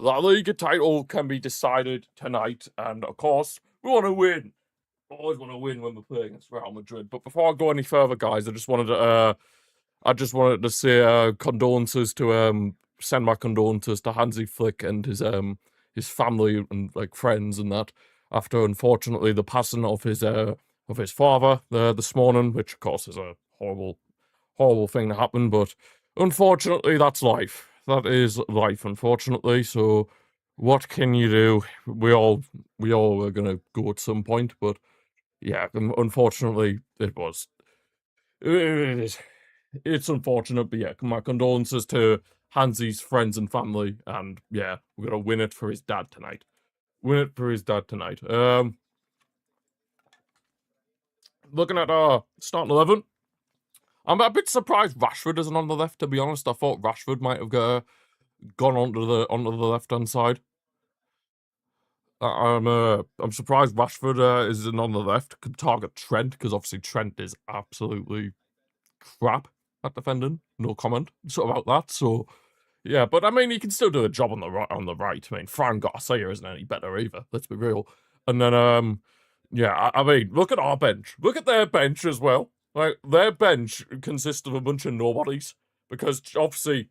La Liga title can be decided tonight, and of course, we want to win. We always want to win when we're playing against Real Madrid. But before I go any further, guys, I just wanted to say condolences to send my condolences to Hansi Flick and his family and like friends and that after unfortunately the passing of his father this morning, which of course is a horrible thing to happen, but unfortunately that's life. That is life, unfortunately. So what can you do? We all are gonna go at some point, but yeah, unfortunately it's unfortunate, but yeah, my condolences to Hansi's friends and family, and yeah, we're gonna win it for his dad tonight. Win it for his dad tonight. Looking at our starting 11, I'm a bit surprised Rashford isn't on the left. To be honest, I thought Rashford might have gone onto the left hand side. I'm surprised Rashford isn't on the left. Could target Trent because obviously Trent is absolutely crap at defending. No comment about that. So yeah, but I mean he can still do a job on the right. I mean Fran Garcia isn't any better either. Let's be real. And then yeah, I mean look at our bench. Look at their bench as well. Like their bench consists of a bunch of nobodies because obviously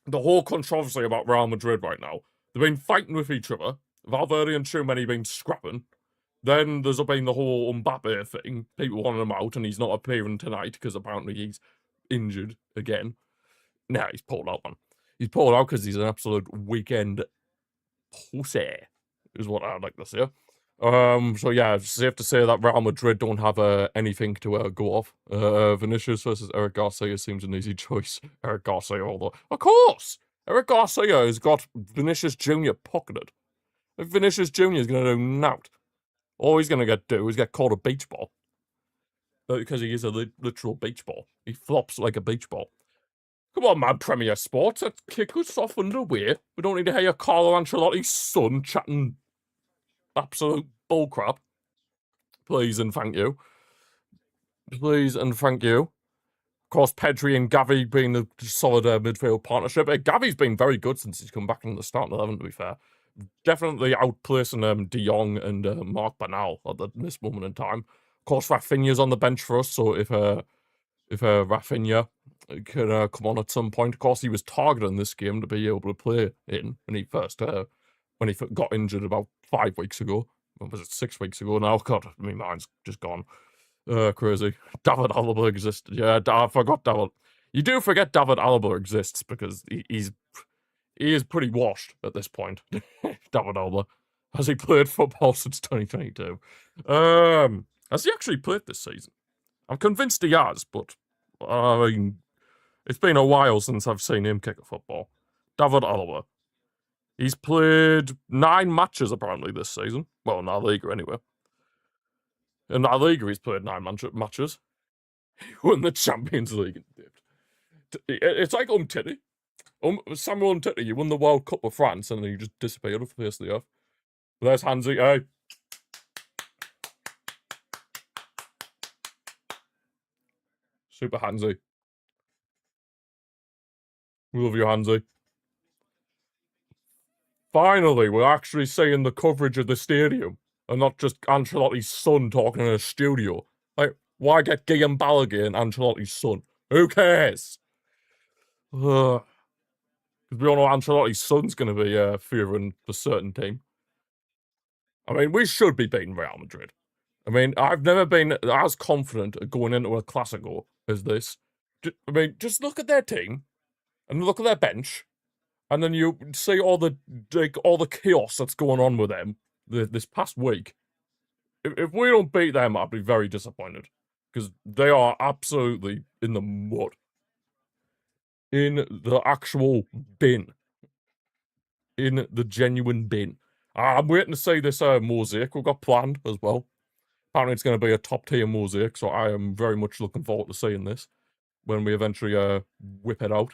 the whole controversy about Real Madrid right now. They've been fighting with each other. Valverde and Tchouaméni been scrapping. Then there's been the whole Mbappe thing. People wanted him out, and he's not appearing tonight because apparently he's injured again. Nah, he's pulled out, man. He's pulled out because he's an absolute weekend pussy, is what I'd like to say. So yeah, it's safe to say that Real Madrid don't have anything to go off. Vinicius versus Eric Garcia seems an easy choice. Eric Garcia, although of course, Eric Garcia has got Vinicius Jr. pocketed. If Vinicius Jr. is going to do nout, all he's going to do is get called a beach ball. Because he is a literal beach ball. He flops like a beach ball. Come on, man, Premier Sports. Let's kick us off underway. We don't need to hear Carlo Ancelotti's son chatting absolute bullcrap. Please and thank you. Please and thank you. Of course, Pedri and Gavi being the solid midfield partnership. Gavi's been very good since he's come back in the starting 11, to be fair. Definitely outplacing De Jong and Mark Bernal at this moment in time. Of course, Rafinha's on the bench for us, so if Rafinha can come on at some point, of course, he was targeted in this game to be able to play in when he first got injured about 5 weeks ago. What was it, 6 weeks ago now? God, my mind's just gone. Crazy. David Alaba existed. Yeah, I forgot David. You do forget David Alaba exists because he is pretty washed at this point. David Alaba. Has he played football since 2022? Has he actually played this season? I'm convinced he has, but I mean, it's been a while since I've seen him kick a football. David Alaba. He's played 9 matches apparently this season. Well, in La Liga anyway. In La Liga, he's played 9 matches. He won the Champions League. It's like Umtiti. Samuel Umtiti, you won the World Cup of France and then you just disappeared off the face of the earth. There's Hansi. Hey. Super Hansi. We love you, Hansi. Finally, we're actually seeing the coverage of the stadium and not just Ancelotti's son talking in a studio. Like, why get Guillaume Balaguer and Ancelotti's son? Who cares? Because we all know Ancelotti's son's going to be fearing the certain team. I mean, we should be beating Real Madrid. I mean, I've never been as confident going into a Clasico as this. I mean, just look at their team and look at their bench, and then you see all the chaos that's going on with them this past week. If we don't beat them, I'd be very disappointed because they are absolutely in the mud, in the actual bin, in the genuine bin. I'm waiting to see this mosaic we've got planned as well. Apparently, it's going to be a top tier mosaic, so I am very much looking forward to seeing this when we eventually whip it out.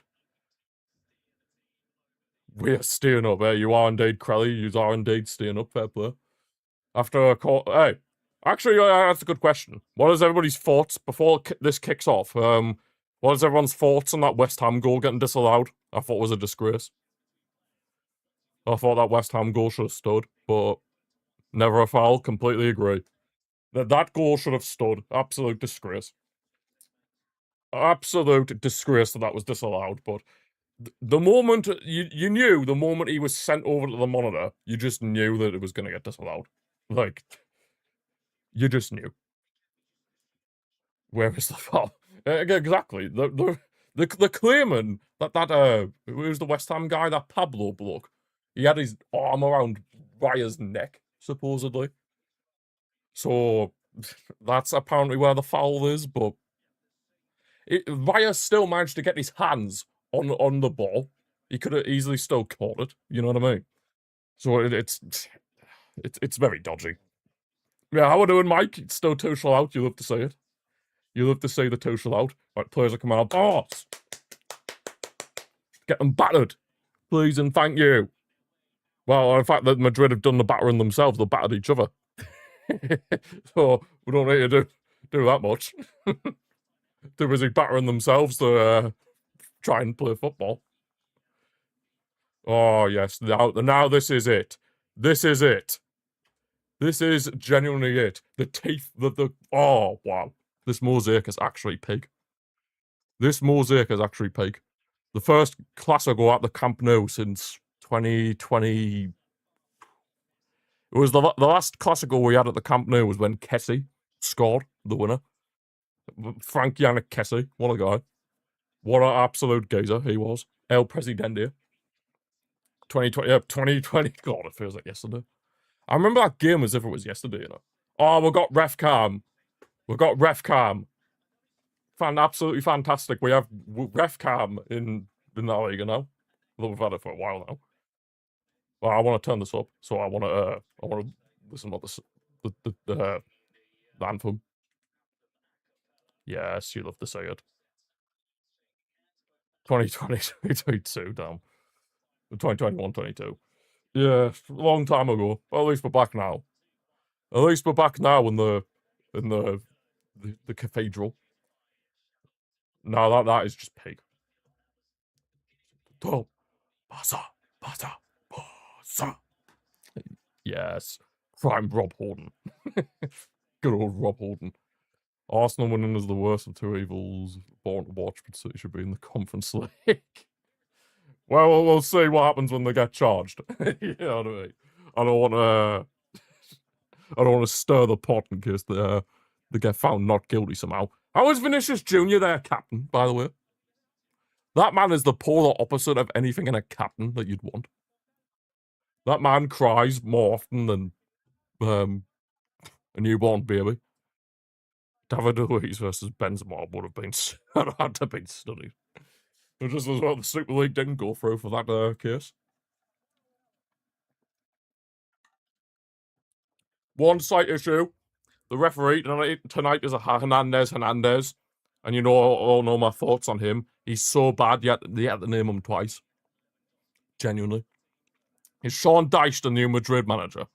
We are staying up, eh? You are indeed, Crowley. You are indeed staying up, fair play. After a call, hey, actually, that's a good question. What is everybody's thoughts before this kicks off? What is everyone's thoughts on that West Ham goal getting disallowed? I thought it was a disgrace. I thought that West Ham goal should have stood, but never a foul. Completely agree. That goal should have stood. Absolute disgrace. Absolute disgrace that was disallowed. But the moment you knew, the moment he was sent over to the monitor, you just knew that it was going to get disallowed. Like, you just knew. Where is the foul? Exactly. The claiming that it was the West Ham guy, that Pablo bloke. He had his arm around Raya's neck, supposedly. So that's apparently where the foul is, but Raya still managed to get his hands on the ball. He could have easily still caught it. You know what I mean? So it's very dodgy. Yeah, how are we doing, Mike? It's still Tuchel out. You love to see it. You love to see the Tuchel out. Right, players are coming out. Oh, get them battered, please and thank you. Well, in fact, that Madrid have done the battering themselves. They've battered each other. So we don't need to do that much. Too busy battering themselves to try and play football. Oh yes, now this is it. This is it. This is genuinely it. The teeth, oh wow. This mosaic is actually peak. This mosaic is actually peak. The first Classico at the Camp Nou since 2020. It was the last Classico we had at the Camp Nou was when Kessie scored the winner. Frank Yannick Kessie, what a guy. What an absolute geezer he was. El Presidente. 2020, yeah, 2020. God, it feels like yesterday. I remember that game as if it was yesterday, you know. Oh, we got ref cam. We got ref cam. Absolutely fantastic. We have ref cam in the Liga now. Although we've had it for a while now. Well, I want to turn this up, so I want to listen to the anthem. Yes, you love to say it. 2020, 2022, damn. 2021, 22. Yeah, a long time ago. Well, at least we're back now. At least we're back now in the cathedral. No, that is just pig. Oh, Barca. Yes. Prime Rob Horton. Good old Rob Horton. Arsenal winning is the worst of two evils. Born to watch, but City should be in the Conference League. Well, we'll see what happens when they get charged. You know what I mean? I don't want to stir the pot in case they get found not guilty somehow. How is Vinicius Jr. their captain, by the way? That man is the polar opposite of anything in a captain that you'd want. That man cries more often than a newborn baby. David Luiz versus Benzema would have been had to be studied. But just as well the Super League didn't go through for that case. One slight issue. The referee tonight is a Hernandez. And you know, all know my thoughts on him. He's so bad, yet they had to name him twice. Genuinely. Is Sean Dyche the new Madrid manager?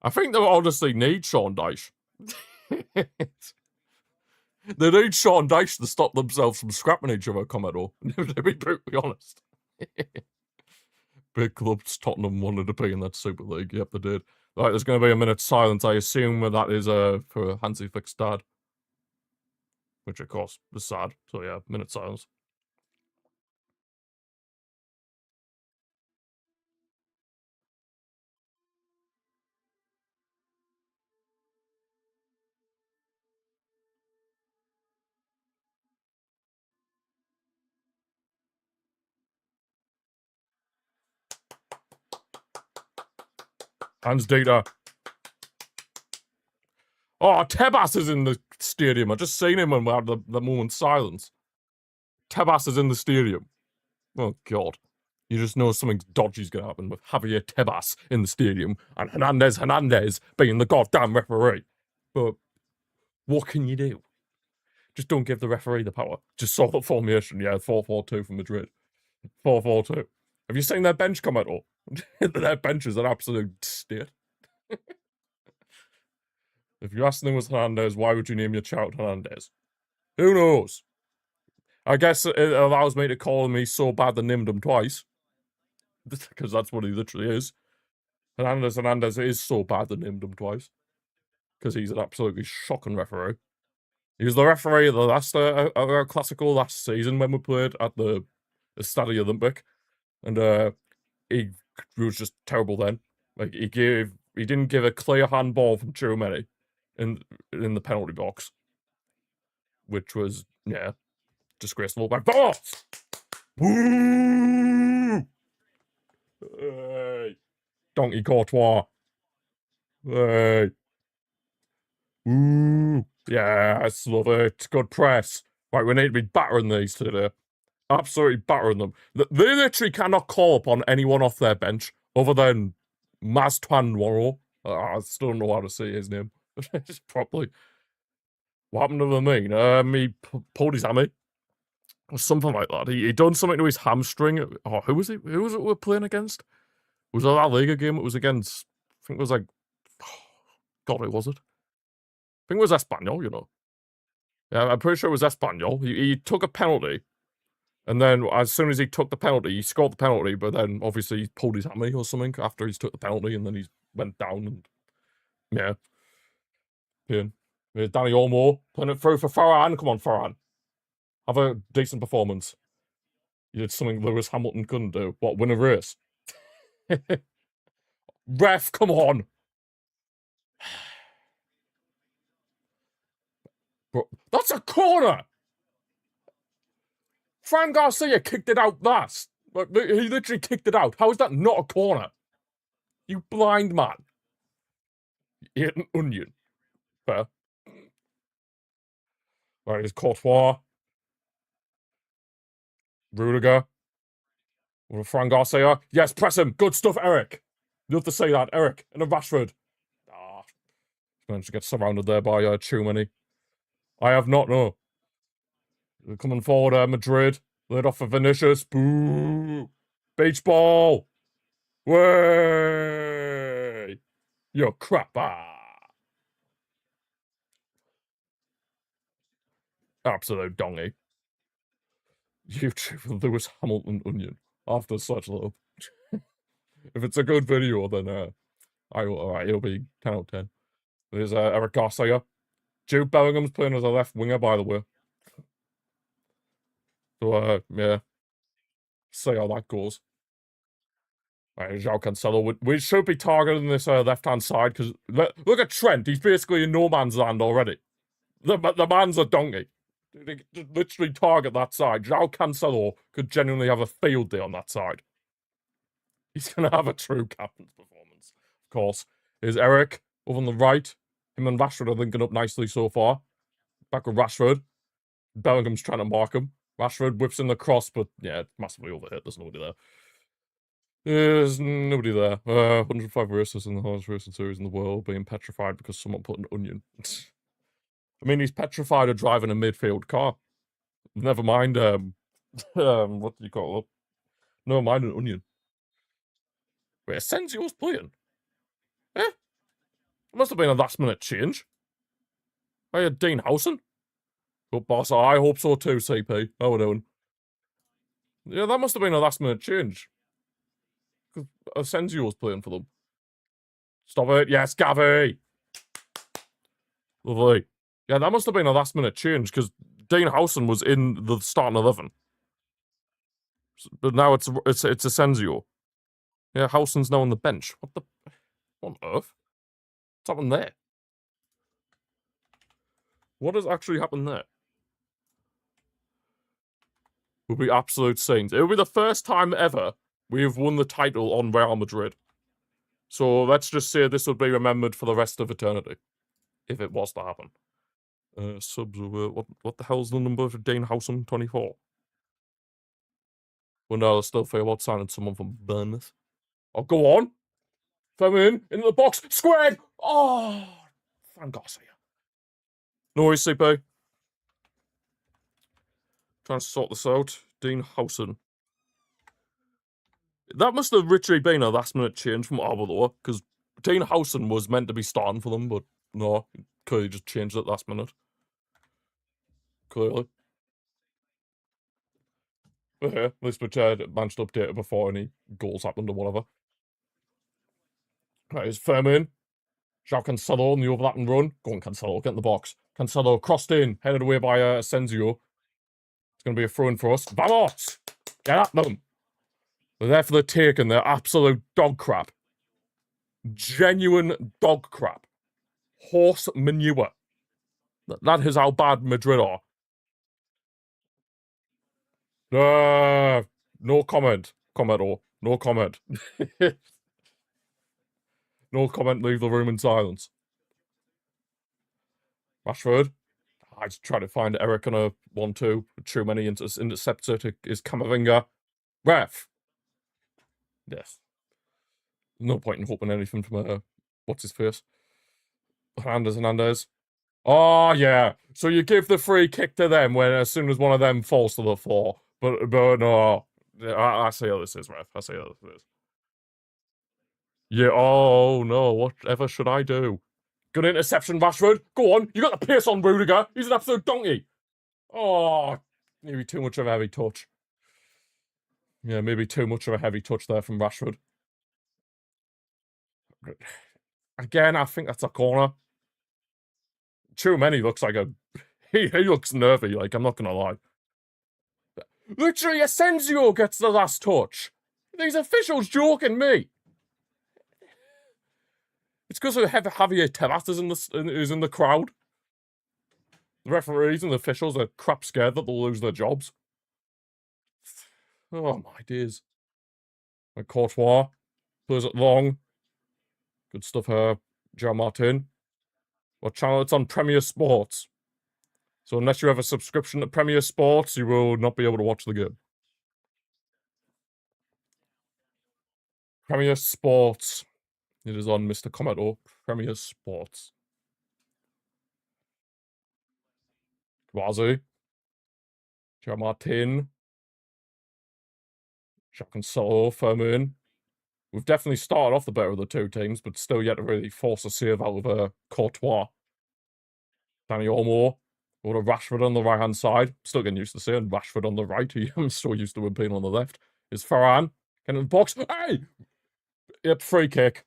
I think they honestly need Sean Dyche. They need Sean Dyche to stop themselves from scrapping each other, Commodore. To be brutally honest. Big clubs, Tottenham wanted to be in that Super League. Yep, they did. Right, there's going to be a minute's silence. I assume that is for Hansi Flick's dad. Which, of course, was sad. So, yeah, minute silence. Hans Dieter. Oh, Tebas is in the stadium. I just seen him when we had the moment's silence. Tebas is in the stadium. Oh, God. You just know something dodgy's going to happen with Javier Tebas in the stadium and Hernandez being the goddamn referee. But what can you do? Just don't give the referee the power. Just saw the formation. Yeah, 4-4-2 for Madrid. 4-4-2. Have you seen their bench come at all? Their bench is an absolute state. If you ask them was Hernandez, why would you name your child Hernandez? Who knows? I guess it allows me to call him he's so bad they named him twice. because that's what he literally is. Hernandez is so bad they named him twice because he's an absolutely shocking referee. He was the referee of the last Classical last season when we played at the Stadio Olympic, and he was just terrible then. Like he didn't give a clear handball from too many in the penalty box, which was disgraceful. Like boss, woo, hey. Donkey Courtois, hey. Ooh, yes, love it. Good press. Right, we need to be battering these today. Absolutely battering them. They literally cannot call upon anyone off their bench other than Maztuan Waro. I still don't know how to say his name. Properly. What happened to the mean? He pulled his hammy. Or something like that. He done something to his hamstring. Oh, who was it? Who was it we were playing against? Was it that Liga game? It was against, I think it was like, God, who was it? I think it was Espanyol, you know. Yeah, I'm pretty sure it was Espanyol. He took a penalty, and then as soon as he took the penalty, he scored the penalty, but then obviously he pulled his hammy or something after he took the penalty, and then he went down, and yeah. Danny Olmo putting it through for Farhan. Come on, Farhan. Have a decent performance. You did something Lewis Hamilton couldn't do. What, win a race? Ref, come on. Bro, that's a corner! Fran Garcia kicked it out last. Like, he literally kicked it out. How is that not a corner? You blind man. You ate an onion. Fair. Right, here's Courtois. Rudiger. Fran Garcia. Yes, press him. Good stuff, Eric. You have to say that, Eric. And a Rashford. Managed to get surrounded there by Chumani. I have not, no. They're coming forward, Madrid. Led off for Vinicius. Boo! Beach ball! Way! You're crap. Absolute dongy. YouTube Lewis Hamilton onion. After such love. If it's a good video, then it'll be 10 out of 10. There's Eric Garcia. Jude Bellingham's playing as a left winger, by the way. So, yeah. See how that goes. Right, João Cancelo. We should be targeting this left-hand side, because look at Trent. He's basically in no man's land already. The man's a donkey. They literally target that side. João Cancelo could genuinely have a field day on that side. He's going to have a true captain's performance. Of course. Here's Eric over on the right. Him and Rashford are linking up nicely so far. Back with Rashford. Bellingham's trying to mark him. Rashford whips in the cross, but yeah, massively overhit. There's nobody there. There's nobody there. 105 races in the hardest racing series in the world, being petrified because someone put an onion. I mean, he's petrified of driving a midfield car. Never mind, what do you call it? Never mind an onion. Wait, Asensio's playing? Eh? It must have been a last-minute change. I had Dean Howson. Good boss, I hope so too, CP. How we doing? Yeah, that must have been a last-minute change. Because Asensio's playing for them. Stop it. Yes, Gavi. Lovely. Yeah, that must have been a last-minute change, because Dean Howson was in the starting 11. But now it's Asensio. Yeah, Howson's now on the bench. What on earth? What's happened there? What has actually happened there? Would be absolute saints. It will be the first time ever we have won the title on Real Madrid. So let's just say this would be remembered for the rest of eternity. If it was to happen. Subs over... What the hell's the number for Dean Howson? 24? Well, no, I still feel about signing someone from Bournemouth. Oh, go on. Come in. Into the box. Squared. Oh, Fran Garcia. No worries, CP. Trying to sort this out. Dean Howson. That must have literally been a last-minute change from Arbeloa, because Dean Howson was meant to be starting for them, but no, clearly just changed it last minute. Clearly. At least we managed to update it before any goals happened or whatever. Right, it's Firmin. João Cancelo on the overlapping run. Go on, Cancelo, get in the box. Cancelo crossed in, headed away by Asensio. It's going to be a throw-in for us. Vamos! Get at them! They're there for the take, and they're absolute dog crap. Genuine dog crap. Horse manure. That is how bad Madrid are. No comment. Commentor. No comment. No comment, leave the room in silence. Rashford. I just try to find Eric on a 1-2. Too many interceptor to his Camavinga. Ref. Yes. No point in hoping anything from what's his face? Hernandez. Oh yeah. So you give the free kick to them when as soon as one of them falls to the floor. But no. I see how this is, ref. I see how this is. Yeah, oh no, whatever should I do? Good interception, Rashford. Go on, you got the pace on Rudiger. He's an absolute donkey. Oh, maybe too much of a heavy touch. Yeah, maybe too much of a heavy touch there from Rashford. Again, I think that's a corner. Tchouameni looks like a... He looks nervy, like, I'm not gonna lie. Literally, Asensio gets the last touch. These officials joking me. It's because of Javier Tebas is in the crowd. The referees and the officials are crap scared that they'll lose their jobs. Oh, my days. Like Courtois. Plays it long. Good stuff here. Joe Martin. What channel? It's on Premier Sports. So unless you have a subscription to Premier Sports, you will not be able to watch the game. Premier Sports. It is on Mr. Commento. Premier Sports. Quasi. Joe Martin. Jacques and Solo, Firmin. We've definitely started off the better of the two teams, but still yet to really force a save out of Courtois. Danny Olmo. Or a Rashford on the right-hand side. Still getting used to saying Rashford on the right. I'm so used to him being on the left. Is Ferran. Getting in the box. Hey! Yep, free kick.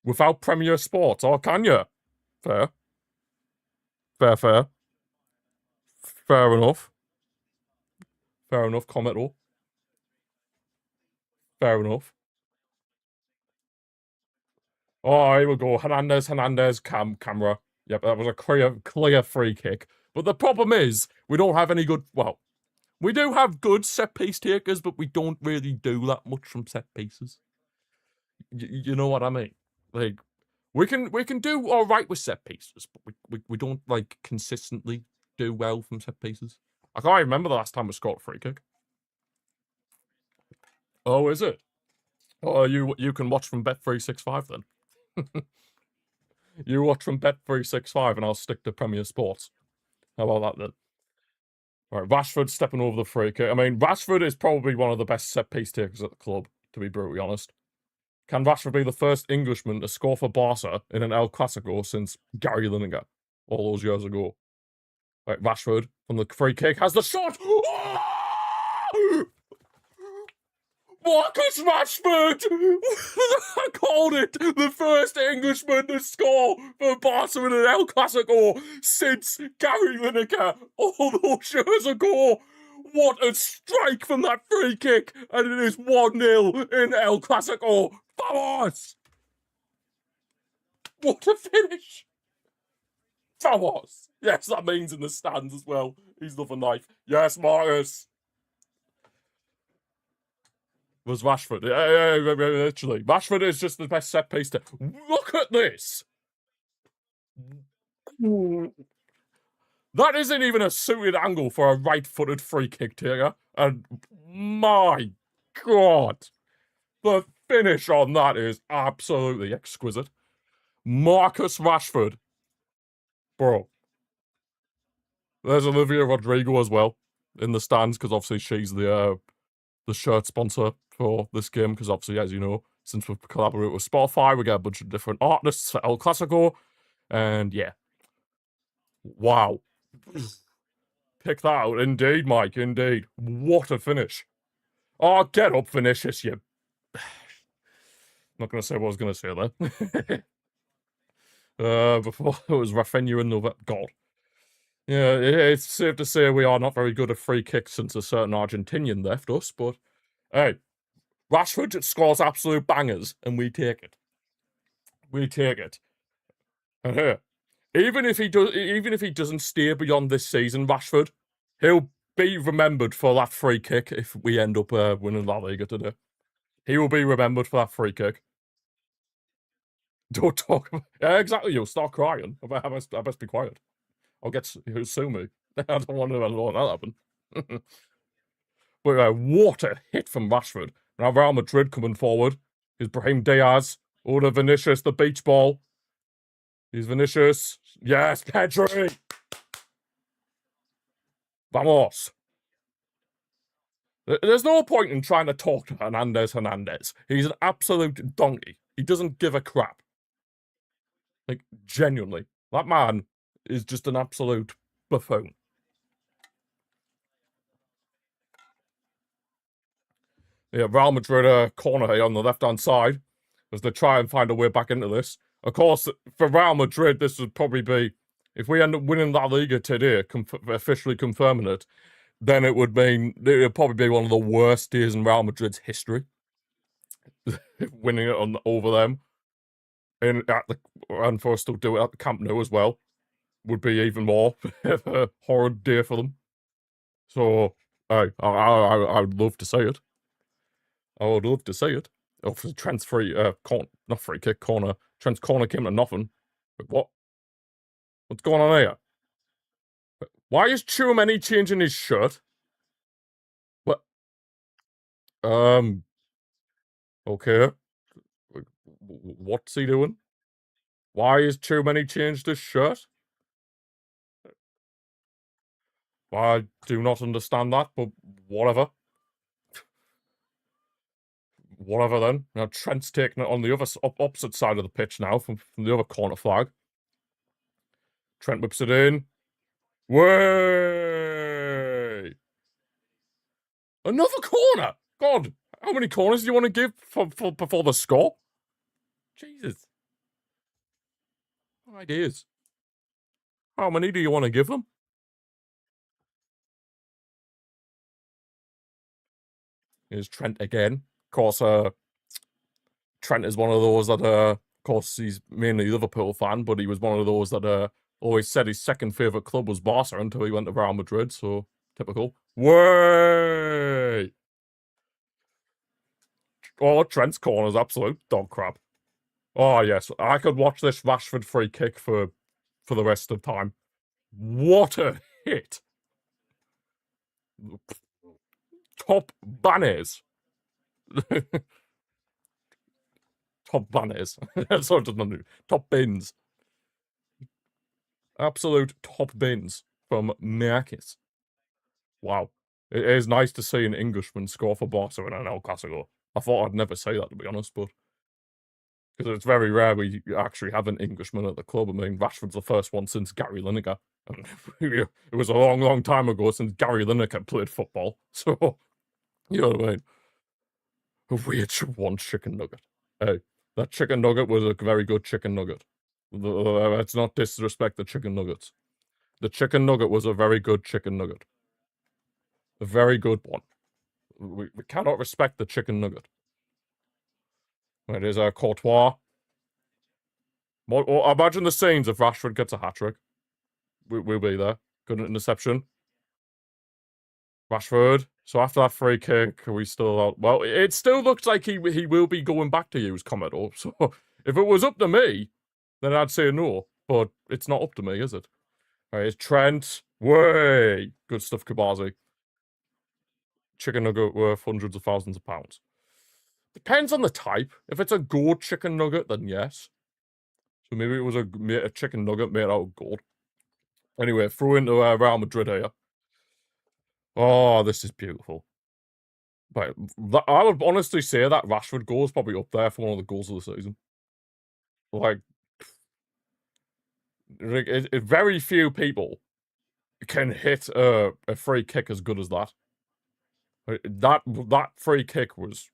Without Premier Sports. Oh, can you? Fair. Fair. Fair enough. Fair enough, Commento. Fair enough. Oh, here we go. Hernandez, camera. Yep, that was a clear free kick. But the problem is, we don't have any good... Well, we do have good set-piece takers, but we don't really do that much from set pieces. You know what I mean? Like, we can do all right with set pieces, but we don't, like, consistently do well from set pieces. I can't remember the last time we scored a free kick. Oh, is it? Oh, you can watch from Bet365 then. You watch from Bet365 and I'll stick to Premier Sports. How about that then? All right, Rashford stepping over the free kick. I mean, Rashford is probably one of the best set-piece takers at the club, to be brutally honest. Can Rashford be the first Englishman to score for Barca in an El Clasico since Gary Lineker all those years ago? All right, Rashford from the free kick has the shot. Oh! Marcus Rashford! I called it the first Englishman to score for Barca in an El Clasico since Gary Lineker all those years ago. What a strike from that free kick! And it is 1-0 in El Clasico. Vamos! What a finish! Vamos! Yes, that means in the stands as well. He's loving life. Yes, Marcus! Was Rashford. Yeah, literally. Rashford is just the best set piece to... Look at this! That isn't even a suited angle for a right-footed free kick taker. And my God, the finish on that is absolutely exquisite. Marcus Rashford. Bro. There's Olivia Rodrigo as well in the stands, because obviously she's the shirt sponsor for this game, because obviously, as you know, since we've collaborated with Spotify, we get a bunch of different artists for El Clasico, and yeah. Wow. pick that out. Indeed, Mike, indeed. What a finish. Oh, get up, Vinicius, you... Not going to say what I was going to say there. Before it was Rafinha and Novak. God. Yeah, it's safe to say we are not very good at free kicks since a certain Argentinian left us, but hey, Rashford scores absolute bangers, and we take it. We take it. And here, even if he doesn't stay beyond this season, Rashford, he'll be remembered for that free kick if we end up winning La Liga today. He will be remembered for that free kick. Don't talk about... Yeah, exactly, you'll start crying. I best be quiet. He'll sue me. I don't want to let that happen. But what a hit from Rashford. Now Real Madrid coming forward. Here's Brahim Diaz. Oh, the Vinicius, the beach ball. Here's Vinicius. Yes, Pedri. Vamos. There's no point in trying to talk to Hernandez. He's an absolute donkey. He doesn't give a crap. Like, genuinely. That man is just an absolute buffoon. Yeah, Real Madrid corner here on the left-hand side as they try and find a way back into this. Of course, for Real Madrid, this would probably be, if we end up winning La Liga today, officially confirming it, then it would probably be one of the worst days in Real Madrid's history. Winning it over them. And for us to do it at the Camp Nou as well would be even more a horrid day for them. So, I'd love to see it. I would love to see it. Oh, for Trent's not free kick, corner. Trent's corner came to nothing. But what? What's going on here? Why is Tchouaméni changing his shirt? What? Okay. What's he doing? Why is Tchouaméni changed his shirt? I do not understand that, but whatever. Whatever then. Now Trent's taking it on the opposite side of the pitch now from the other corner flag. Trent whips it in. Way! Another corner! God, how many corners do you want to give before the score? Jesus. Ideas. How many do you want to give them? Here's Trent again. Of course, Trent is one of those that, of course, he's mainly a Liverpool fan, but he was one of those that always said his second favourite club was Barca until he went to Real Madrid, so typical. Way! Oh, Trent's corner's absolute dog crap. Oh, yes, I could watch this Rashford free kick for the rest of time. What a hit! Top banners. Top banners. Sort of top bins. Absolute top bins from Merkis. Wow. It is nice to see an Englishman score for Barca in an El Clasico. I thought I'd never say that, to be honest, but... Because it's very rare we actually have an Englishman at the club. I mean, Rashford's the first one since Gary Lineker. And it was a long, long time ago since Gary Lineker played football. So, you know what I mean? We had one chicken nugget. Hey, that chicken nugget was a very good chicken nugget. Let's not disrespect the chicken nuggets. The chicken nugget was a very good chicken nugget. A very good one. We cannot respect the chicken nugget. It is Courtois. Imagine the scenes if Rashford gets a hat-trick. We'll be there. Good interception. Rashford. So after that free kick, are we still out? Well, it still looks like he will be going back to use Commodore. So if it was up to me, then I'd say no. But it's not up to me, is it? All right, it's Trent. Way! Good stuff, Kabazi. Chicken nugget worth hundreds of thousands of pounds. Depends on the type. If it's a gold chicken nugget, then yes. So maybe it was a chicken nugget made out of gold. Anyway, throw into Real Madrid here. Oh, this is beautiful. But I would honestly say that Rashford goal is probably up there for one of the goals of the season. Like very few people can hit a free kick as good as that. That free kick was...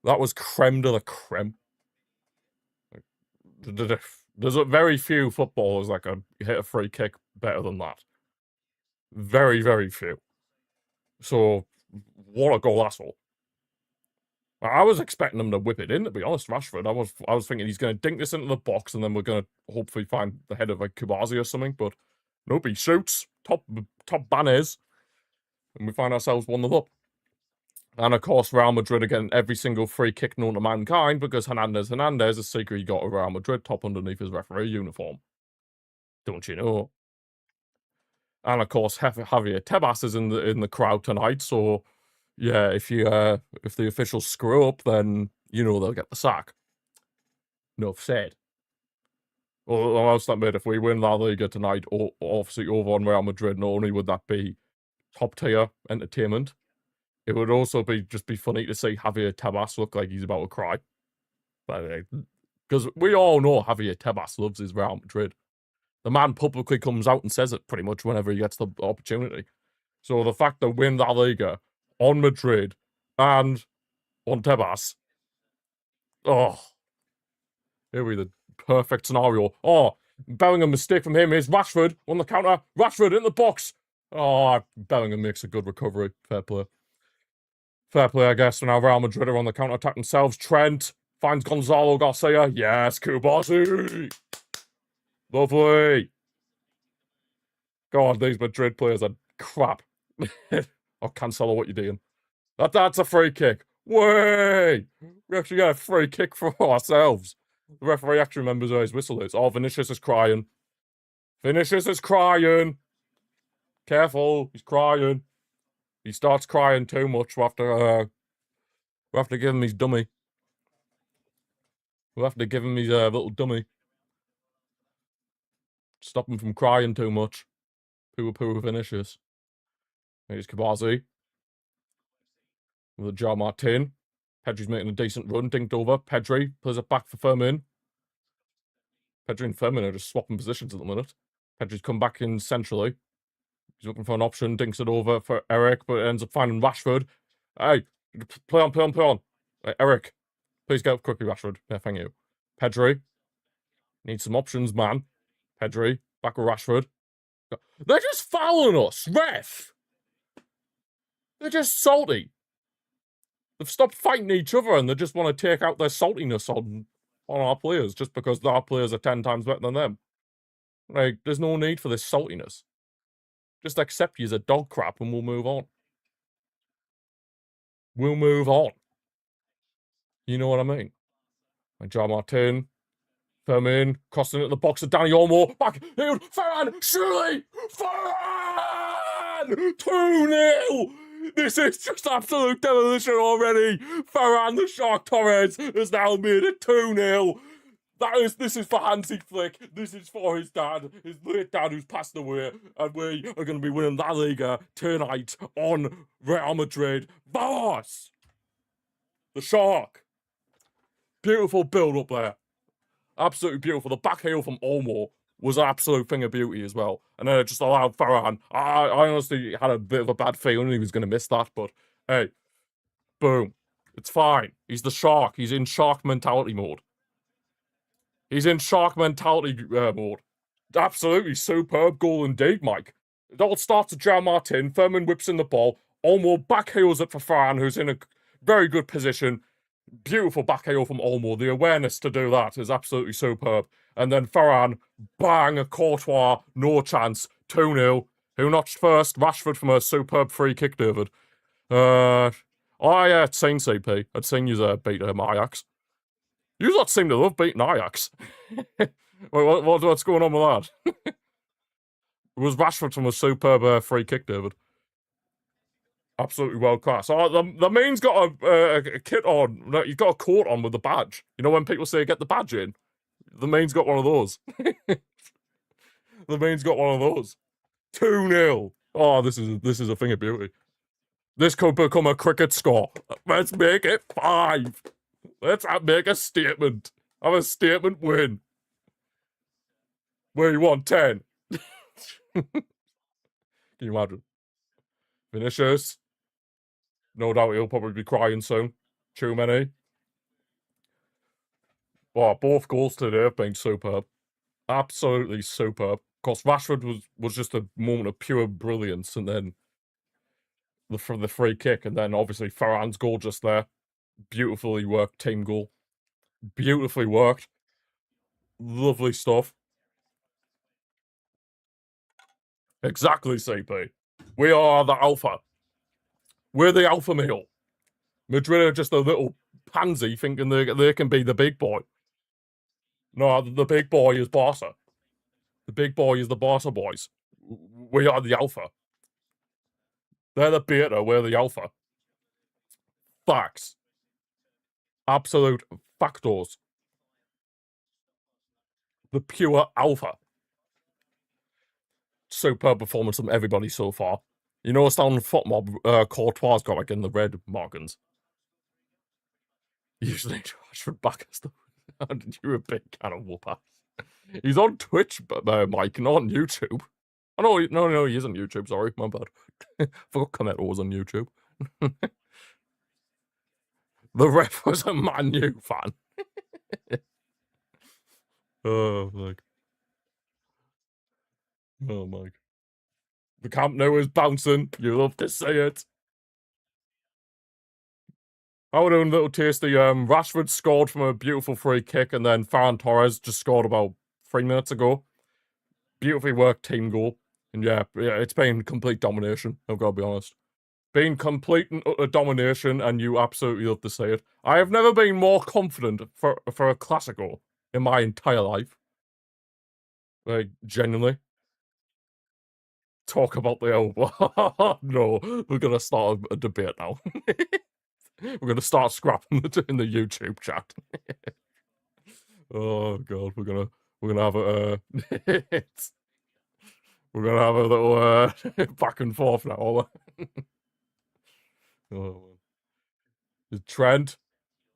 That was creme de la creme. There's a very few footballers that can hit a free kick better than that. Very, very few. So, what a goal that's for. I was expecting him to whip it in, to be honest, Rashford. I was thinking he's going to dink this into the box and then we're going to hopefully find the head of like Kubazi or something, but nope, he shoots. Top banners. And we find ourselves 1-0 up. And of course, Real Madrid are getting every single free kick known to mankind because Hernandez is secretly got a Real Madrid top underneath his referee uniform. Don't you know? And of course, Javier Tebas is in the crowd tonight, so yeah, if the officials screw up, then you know they'll get the sack. Enough said. Well, I must admit, if we win La Liga tonight, obviously over on Real Madrid, not only would that be top tier entertainment, it would also be funny to see Javier Tebas look like he's about to cry. Because we all know Javier Tebas loves his Real Madrid. The man publicly comes out and says it pretty much whenever he gets the opportunity. So the fact that we win La Liga on Madrid and on Tebas, oh, here we the perfect scenario. Oh, Bellingham mistake from him is Rashford on the counter. Rashford in the box. Oh, Bellingham makes a good recovery. Fair play. Fair play, I guess. So now Real Madrid are on the counter-attack themselves. Trent finds Gonzalo Garcia. Yes, Kubazi. Lovely. God, these Madrid players are crap. Oh, Cancelo, what you doing? That's a free kick. Way! We actually got a free kick for ourselves. The referee actually remembers where his whistle is. Oh, Vinicius is crying. Vinicius is crying. Careful, he's crying. He starts crying too much. We'll have to give him his dummy. We'll have to give him his little dummy. Stop him from crying too much. Poo Vinicius. Here's Kubazi. With a João Martin. Pedri's making a decent run. Dinked over. Pedri plays it back for Firmin. Pedri and Firmin are just swapping positions at the minute. Pedri's come back in centrally. He's looking for an option. Dinks it over for Eric, but ends up finding Rashford. Hey, play on. Hey, Eric, please get up quickly, Rashford. Yeah, thank you. Pedri. Need some options, man. Pedri. Back with Rashford. They're just fouling us, ref. They're just salty. They've stopped fighting each other and they just want to take out their saltiness on our players just because our players are 10 times better than them. Like, there's no need for this saltiness. Just accept you as a dog crap and we'll move on. We'll move on. You know what I mean? Like João Martin, Firmin, crossing at the box of Danny Olmo, back, healed, Ferran, surely! Ferran! 2-0! This is just absolute demolition already! Ferran the Shark Torres has now made it 2-0! This is for Hansi Flick. This is for his dad, his late dad who's passed away, and we are going to be winning La Liga tonight on Real Madrid. Vamos! The Shark. Beautiful build up there. Absolutely beautiful. The back heel from Olmo was an absolute thing of beauty as well. And then it just allowed Ferran. I honestly had a bit of a bad feeling he was going to miss that, but hey, boom. It's fine. He's the Shark. He's in Shark mentality mode. He's in Shark mentality mode. Absolutely superb goal indeed, Mike. It all starts with João Martin. Firmin whips in the ball. Olmo back heels it for Ferran, who's in a very good position. Beautiful back heel from Olmo. The awareness to do that is absolutely superb. And then Ferran, bang, a Courtois, no chance. 2-0. Who notched first? Rashford from a superb free kick, David. I'd seen CP. I'd seen you beat Ajax. You lot seem to love beating Ajax. Wait, what's going on with that? It was Rashford from a superb free kick, David. Absolutely world class. Oh, the man's got a kit on. No, he's got a coat on with the badge. You know when people say get the badge in? The man's got one of those. The man's got one of those. 2-0. Oh, this is a thing of beauty. This could become a cricket score. Let's make it 5. Let's make a statement. Have a statement win. We won 10. Can you imagine? Vinicius. No doubt he'll probably be crying soon. Too many. Well, both goals today have been superb. Absolutely superb. Of course, Rashford was just a moment of pure brilliance, and then from the free kick, and then obviously Ferran's goal just there. Beautifully worked team goal. Beautifully worked. Lovely stuff. Exactly, CP. We are the alpha. We're the alpha male. Madrid are just a little pansy thinking they can be the big boy. No, the big boy is Barca. The big boy is the Barca boys. We are the alpha. They're the beta, we're the alpha. Facts. Absolute factors. The pure alpha. Superb performance from everybody so far. You know, it's on foot mob, Courtois got like in the red markings. Usually Rashford back and stuff. You're a big can of whoop ass. He's on Twitch, Mike, not on YouTube. Oh, no, he isn't YouTube, sorry, my bad. Forgot Cornetto was on YouTube. The ref was a Man U fan. Oh, Mike. Oh, Mike. The Camp Nou is bouncing. You love to see it. Our own little tasty. Rashford scored from a beautiful free kick, and then Ferran Torres just scored about 3 minutes ago. Beautifully worked team goal. And yeah, it's been complete domination, I've got to be honest. Been complete and utter domination, and you absolutely love to see it. I have never been more confident for a Classico in my entire life. Like, genuinely. Talk about the elbow. No, we're going to start a debate now. We're going to start scrapping in the YouTube chat. Oh, God, we're going to have a... we're going to have a little back and forth now. Oh, Trent.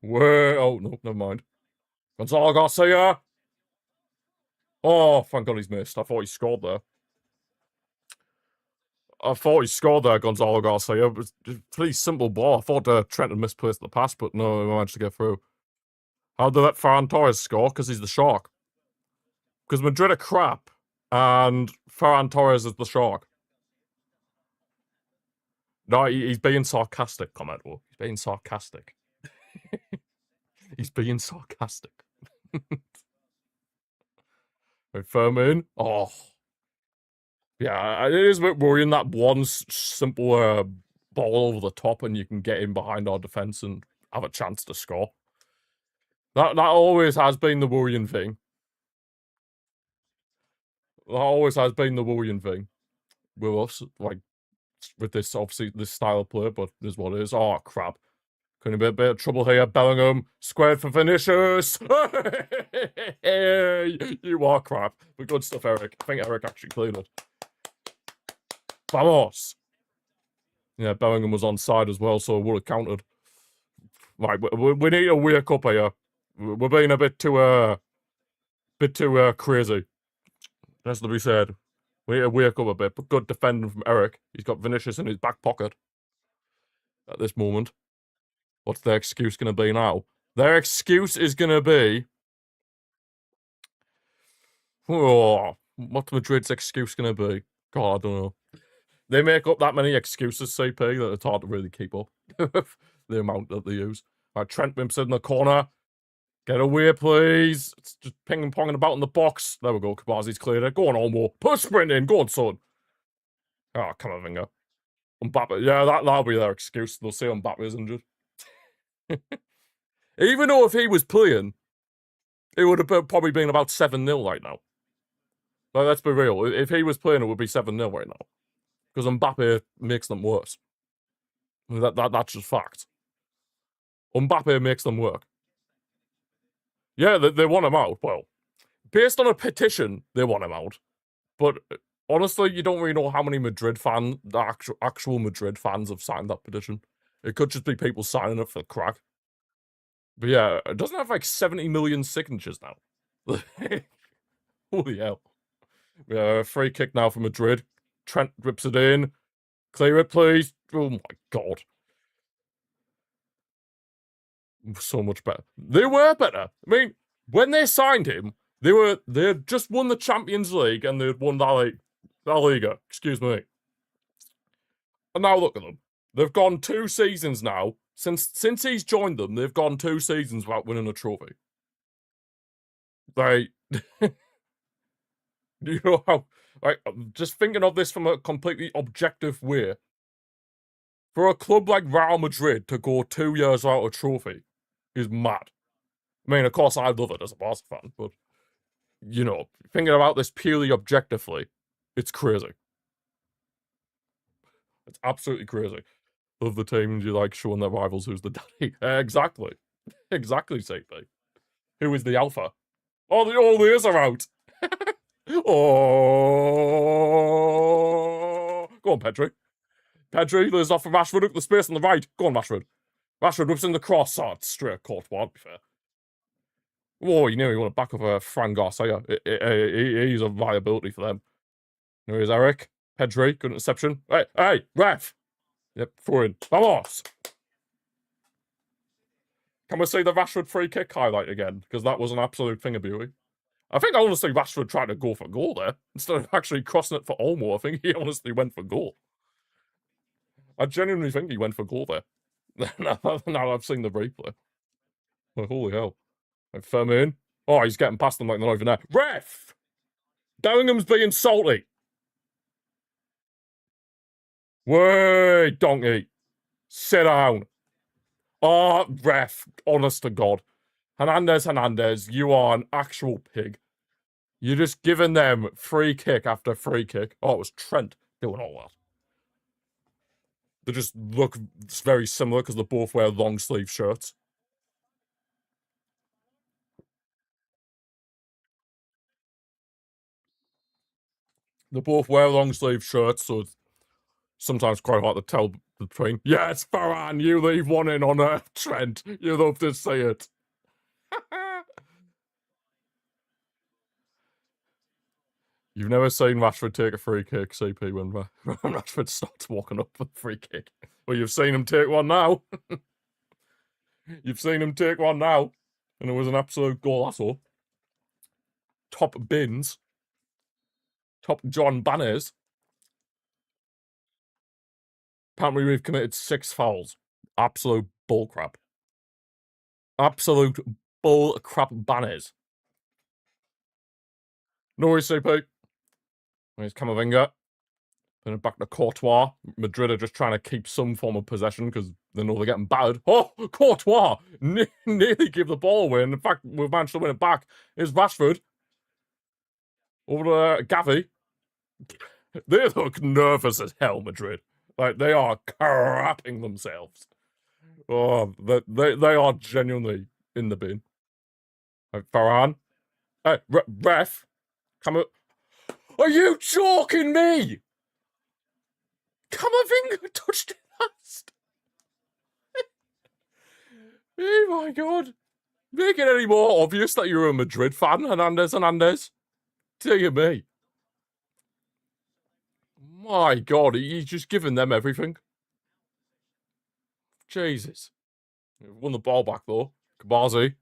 Where? Oh, no, never mind. Gonzalo Garcia. Oh, thank God he's missed. I thought he scored there. Gonzalo Garcia. It was a pretty simple ball. I thought Trent had misplaced the pass, but no, he managed to get through. How'd they let Ferran Torres score? Because he's the shark. Because Madrid are crap, and Ferran Torres is the shark. No, he's being sarcastic, Commento. He's being sarcastic. He's being sarcastic. Right, Firmin. Oh. Yeah, it is a bit worrying that one simple ball over the top and you can get in behind our defence and have a chance to score. That always has been the worrying thing. That always has been the worrying thing with us, like, with this, obviously, this style of play, but this is what it is. Oh, crap. Couldn't be a bit of trouble here. Bellingham, squared for Vinicius. Hey, you are crap. But good stuff, Eric. I think Eric actually cleared it. Vamos. Yeah, Bellingham was on side as well, so it would have counted. Right, we need to wake up here. We're being a bit too crazy. That's to be said. We need to wake up a bit, but good defending from Eric. He's got Vinicius in his back pocket at this moment. What's their excuse going to be now? Their excuse is going to be... Oh, what's Madrid's excuse going to be? God, I don't know. They make up that many excuses, CP, that it's hard to really keep up the amount that they use. Right, Trent Wimps in the corner. Get away, please. It's just ping-ponging about in the box. There we go. Kabazi's cleared it. Go on, Olmo. Push sprint in. Go on, son. Oh, come on, Vinger. Mbappe. Yeah, that'll be their excuse. They'll say Mbappe is injured. Even though if he was playing, it would have probably been about 7-0 right now. Like, let's be real. If he was playing, it would be 7-0 right now. Because Mbappe makes them worse. That's just fact. Mbappe makes them work. Yeah, they want him out. Well, based on a petition, they want him out. But honestly, you don't really know how many Madrid fans, the actual Madrid fans, have signed that petition. It could just be people signing it for the crack. But yeah, it doesn't have like 70 million signatures now. Holy hell. Free kick now for Madrid. Trent rips it in. Clear it, please. Oh my God. So much better. They were better. I mean, when they signed him, they had just won the Champions League and they had won La Liga. Excuse me. And now look at them. They've gone 2 seasons now. Since he's joined them, they've gone 2 seasons without winning a trophy. They, you know how, like, just thinking of this from a completely objective way. For a club like Real Madrid to go 2 years without a trophy is mad. I mean, of course, I love it as a Barca fan, but, you know, thinking about this purely objectively, it's crazy. It's absolutely crazy. Love the teams you like showing their rivals who's the daddy. Exactly. Exactly, CP. Who is the alpha? Oh, all the ears are out. Oh. Go on, Pedri. Pedri, there's off for Rashford. Look at the space on the right. Go on, Rashford. Rashford whips in the cross. Oh, it's straight Courtois, to be fair. Oh, you know you want to back up a Fran Garcia. He's a viability for them. Here's Eric. Pedri, good interception. Hey, ref. Yep, throw in. Vamos. Can we see the Rashford free kick highlight again? Because that was an absolute thing of beauty. I think honestly Rashford tried to go for goal there. Instead of actually crossing it for Olmo, I think he honestly went for goal. I genuinely think he went for goal there. Now I've seen the replay. Like, holy hell. Like, Firmin. Oh, he's getting past them like they're not even there. Ref! Bellingham's being salty. Wait, donkey. Sit down. Oh, ref. Honest to God. Hernandez, you are an actual pig. You're just giving them free kick after free kick. Oh, it was Trent doing all that. They just look very similar because they both wear long sleeve shirts. They both wear long sleeve shirts, so it's sometimes quite hard to tell between. Yes, Farhan, you leave one in on Trent. You love to see it. You've never seen Rashford take a free kick, CP, when Rashford starts walking up for the free kick. Well, you've seen him take one now. You've seen him take one now. And it was an absolute golazo. Top bins. Top John Banners. Apparently we've committed 6 fouls. Absolute bullcrap. Absolute bullcrap banners. No worries, CP. There's Camavinga. Then back to Courtois. Madrid are just trying to keep some form of possession because they know they're getting battered. Oh, Courtois nearly gave the ball away. And in fact, we've managed to win it back. Here's Rashford. Over to Gavi. They look nervous as hell, Madrid. Like, they are crapping themselves. Oh, they are genuinely in the bin. Like, Varane. Hey, ref. Come on. Are you joking me? Camavinga touched it last. Oh my God. Make it any more obvious that you're a Madrid fan, Hernandez. Dear me. My God, he's just giving them everything. Jesus. Won the ball back though. Kabazi.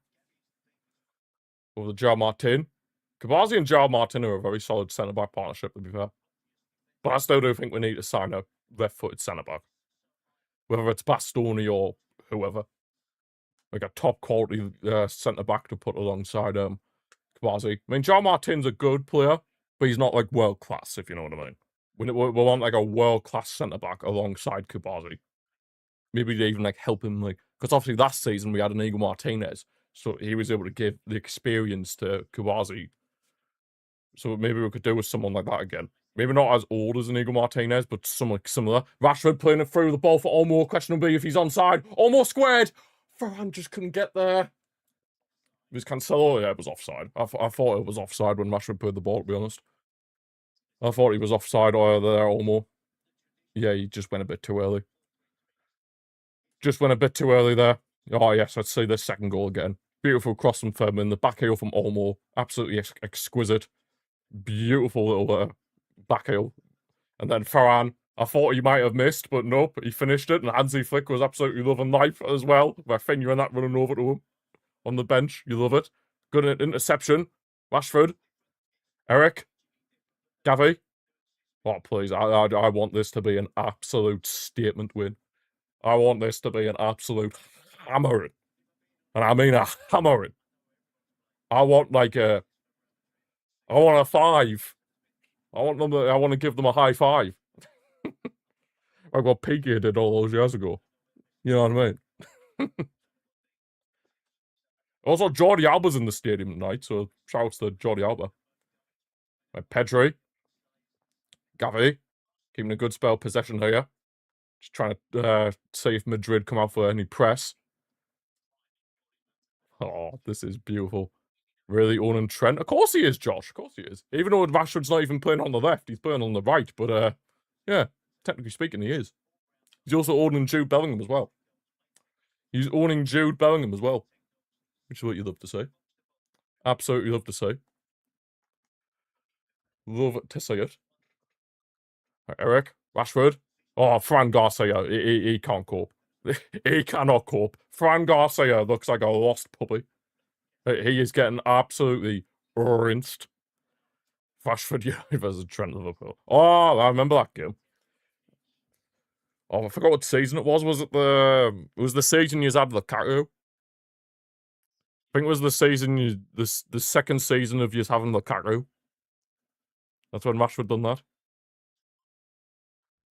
Over to Joao Martin. Kabazi and Joao Martin are a very solid centre-back partnership, to be fair. But I still do think we need to sign a left-footed centre-back. Whether it's Bastoni or whoever. Like a top-quality centre-back to put alongside Kabazi. I mean, Joao Martin's a good player, but he's not, like, world-class, if you know what I mean. We want, like, a world-class centre-back alongside Kabazi. Maybe they even, like, help him, like... Because obviously last season we had Inigo Martinez, so he was able to give the experience to Kabazi. So maybe we could do with someone like that again. Maybe not as old as Inigo Martinez, but someone similar. Rashford playing it through the ball for Olmo. Question will be if he's onside. Olmo squared. Varane just couldn't get there. It was Cancelo. Yeah, it was offside. I thought it was offside when Rashford played the ball, to be honest. I thought he was offside there, Olmo. Yeah, he just went a bit too early. Just went a bit too early there. Oh, yes, let's see this second goal again. Beautiful cross from Firmin. The back heel from Olmo. Absolutely exquisite. Beautiful little back heel. And then Farhan, I thought he might have missed, but nope, he finished it. And Hansi Flick was absolutely loving life as well. Rafinha and that running over to him on the bench. You love it. Good interception. Rashford. Eric. Gavi. Oh, please. I want this to be an absolute statement win. I want this to be an absolute hammering. And I mean a hammering. I want like a... I want a 5. I want to give them a high 5. Like what Piqué did all those years ago. You know what I mean? Also, Jordi Alba's in the stadium tonight, so shouts to Jordi Alba. Like Pedri. Gavi. Keeping a good spell possession here. Just trying to see if Madrid come out for any press. Oh, this is beautiful. Really owning Trent. Of course he is, Josh. Of course he is. Even though Rashford's not even playing on the left, he's playing on the right. But, yeah, technically speaking, he is. He's also owning Jude Bellingham as well. He's owning Jude Bellingham as well. Which is what you love to see. Absolutely love to see. Love to see it. Eric, Rashford. Oh, Fran Garcia. He can't cope. He cannot cope. Fran Garcia looks like a lost puppy. He is getting absolutely rinsed. Rashford United versus Trent Liverpool. Oh, I remember that game. Oh, I forgot what season it was. Was it the season you had Lukaku? I think it was the season the second season of you having Lukaku. That's when Rashford done that.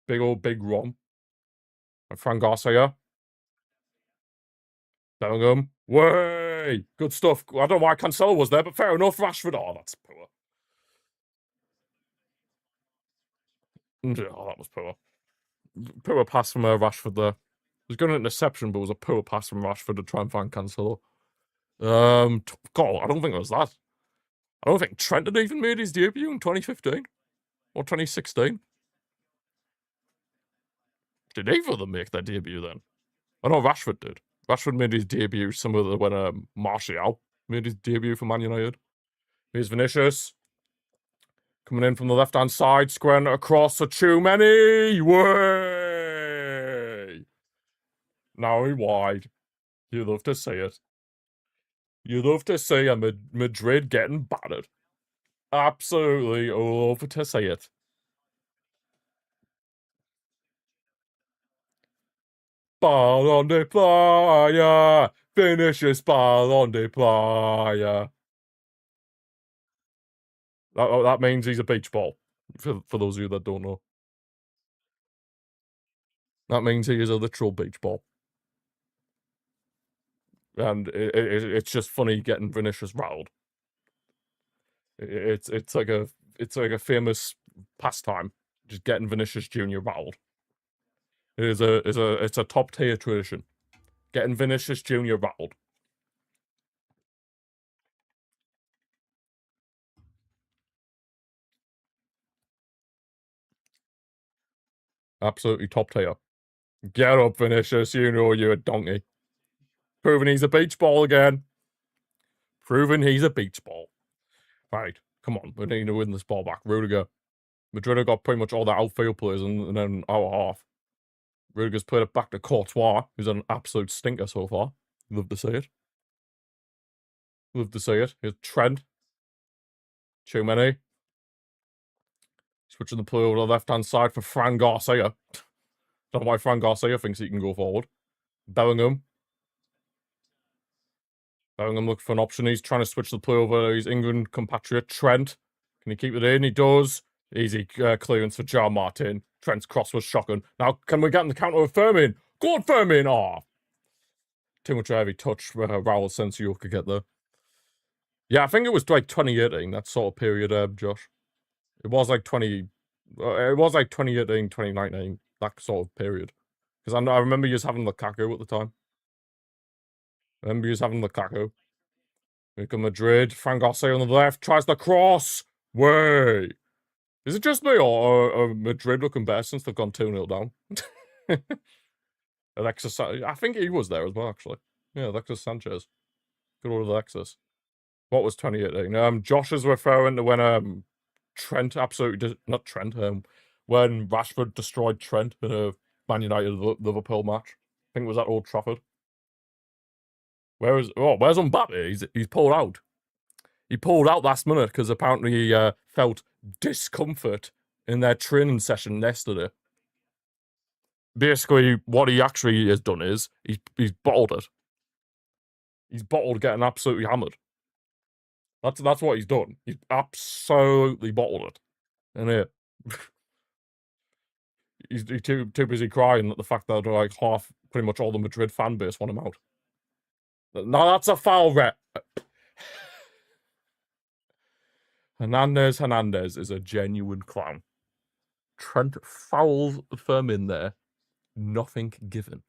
Big Rom. And Fran Garcia. Bellingham. Way! Good stuff. I don't know why Cancelo was there, but fair enough. Rashford. Oh, that's poor. Oh, that was poor. Poor pass from Rashford there. It was going to an interception, but it was a poor pass from Rashford to try and find Cancelo. God, I don't think it was that. I don't think Trent had even made his debut in 2015 or 2016. Did either of them make their debut then? I know Rashford did. Rashford made his debut similar to when Martial made his debut for Man United. Here's Vinicius. Coming in from the left-hand side, squaring it across to Tchouameni. Way! Now he wide. You love to see it. You love to see a Madrid getting battered. Absolutely love to see it. Ballon de playa. Vinicius Ballon de playa. That means he's a beach ball, for those of you that don't know. That means he is a literal beach ball. And it's just funny getting Vinicius rattled. It's like a famous pastime, just getting Vinicius Jr. rattled. It's a top tier tradition. Getting Vinicius Jr. rattled. Absolutely top tier. Get up, Vinicius. You know you're a donkey. Proving he's a beach ball again. Proving he's a beach ball. Right, come on. We need to win this ball back. Rudiger. Madrid have got pretty much all their outfield players and then our half. Rudiger's played it back to Courtois, who's an absolute stinker so far. Love to see it. Love to see it. Here's Trent. Tchouameni. Switching the play over to the left-hand side for Fran Garcia. Don't know why Fran Garcia thinks he can go forward. Bellingham. Bellingham looking for an option. He's trying to switch the play over to his England compatriot, Trent. Can he keep it in? He does. Easy clearance for Jar Martin. Trent's cross was shocking. Now, can we get in the counter with Firmin? Go on, Firmin! Oh. Too much heavy touch for Raul Sensio could get there. Yeah, I think it was like 2018, that sort of period, Josh. It was like 2018, 2019, that sort of period. Because I remember you was having Lukaku at the time. I remember you was having Lukaku. Here come Madrid. Fran Garcia on the left. Tries the cross. Way. Is it just me or are Madrid looking better since they've gone 2-0 down? Alexis, I think he was there as well, actually. Yeah, Alexis Sanchez. Good old Alexis. What was 2018? Josh is referring to when Trent absolutely not Trent. When Rashford destroyed Trent in a Man United Liverpool match. I think it was at Old Trafford. Where's Mbappe? He's pulled out. He pulled out last minute because apparently he felt discomfort in their training session yesterday. Basically, what he actually has done is he's bottled it. He's bottled getting absolutely hammered. That's what he's done. He's absolutely bottled it. And he's too busy crying at the fact that like pretty much all the Madrid fan base want him out. No, that's a foul, rep. Hernandez is a genuine clown. Trent fouls Firmin there. Nothing given.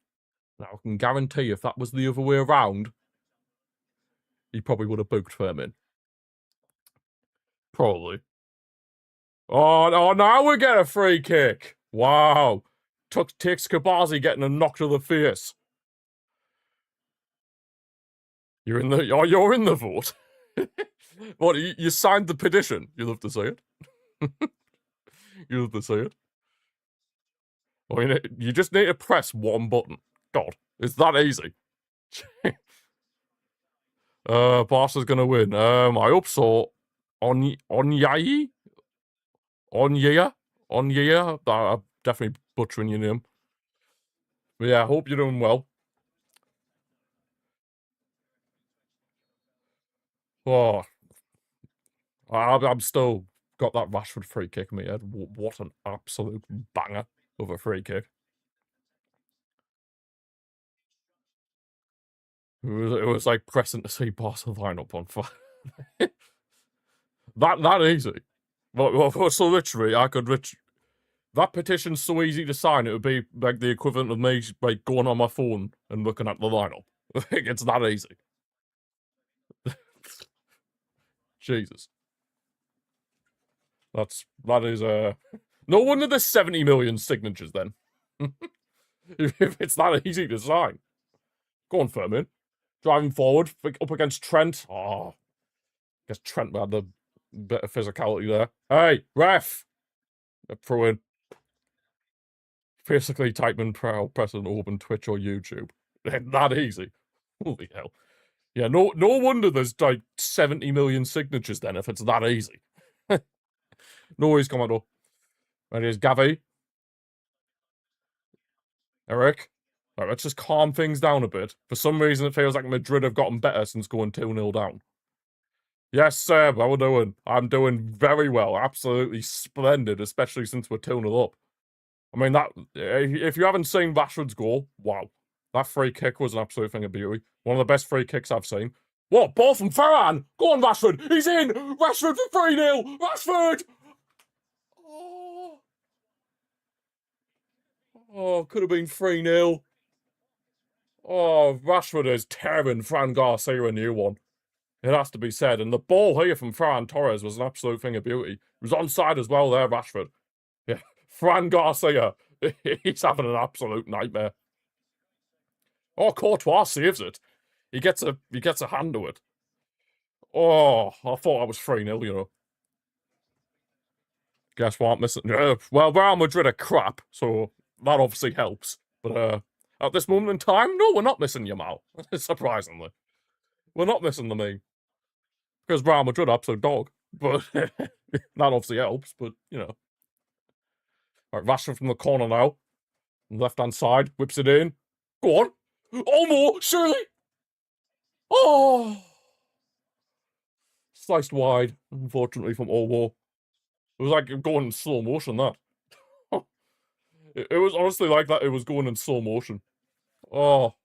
Now, I can guarantee if that was the other way around, he probably would have booked Firmin. Probably. Oh, no, now we get a free kick. Wow. Takes Kabazi getting a knock to the face. You're in the vote. What, you signed the petition? You love to say it. You love to say it. I mean, you just need to press one button. God, it's that easy. Barca's gonna win. I hope so. Onyea? I'm definitely butchering your name. But yeah, I hope you're doing well. Oh, I'm still got that Rashford free kick in my head. What an absolute banger of a free kick. It was like pressing to see Barca lineup on fire. that easy. Well, so literally, that petition's so easy to sign. It would be like the equivalent of me like going on my phone and looking at the lineup. It's that easy. Jesus. That is no wonder there's 70 million signatures then. If it's that easy to sign. Go on, Firmin. Driving forward up against Trent. Oh, I guess Trent had the bit of physicality there. Hey, ref! Throw in. Basically, type in press and open Twitch or YouTube. That easy. Holy hell. Yeah, no wonder there's like 70 million signatures then if it's that easy. No worries, Commodore. Right, here's Gavi. Eric. Right, let's just calm things down a bit. For some reason, it feels like Madrid have gotten better since going 2-0 down. Yes, sir. How are we doing? I'm doing very well. Absolutely splendid, especially since we're 2-0 up. I mean, that if you haven't seen Rashford's goal, wow. That free kick was an absolute thing of beauty. One of the best free kicks I've seen. What? Ball from Ferran! Go on, Rashford! He's in! Rashford for 3-0! Rashford! Oh, could have been 3-0. Oh, Rashford is tearing Fran Garcia a new one. It has to be said. And the ball here from Ferran Torres was an absolute thing of beauty. It was onside as well there, Rashford. Yeah, Fran Garcia. He's having an absolute nightmare. Oh, Courtois saves it. He gets a hand to it. Oh, I thought I was 3-0, you know. Guess what? Missing. Well, Real Madrid are crap, so that obviously helps. But at this moment in time, no, we're not missing Yamal. Surprisingly, we're not missing the me because Real Madrid are absolute dog. But that obviously helps. But you know, all right, Rashford from the corner now, left hand side, whips it in. Go on, Olmo, surely. Oh, sliced wide, unfortunately from Olmo. It was like going in slow motion. That it was honestly like that. It was going in slow motion. Oh.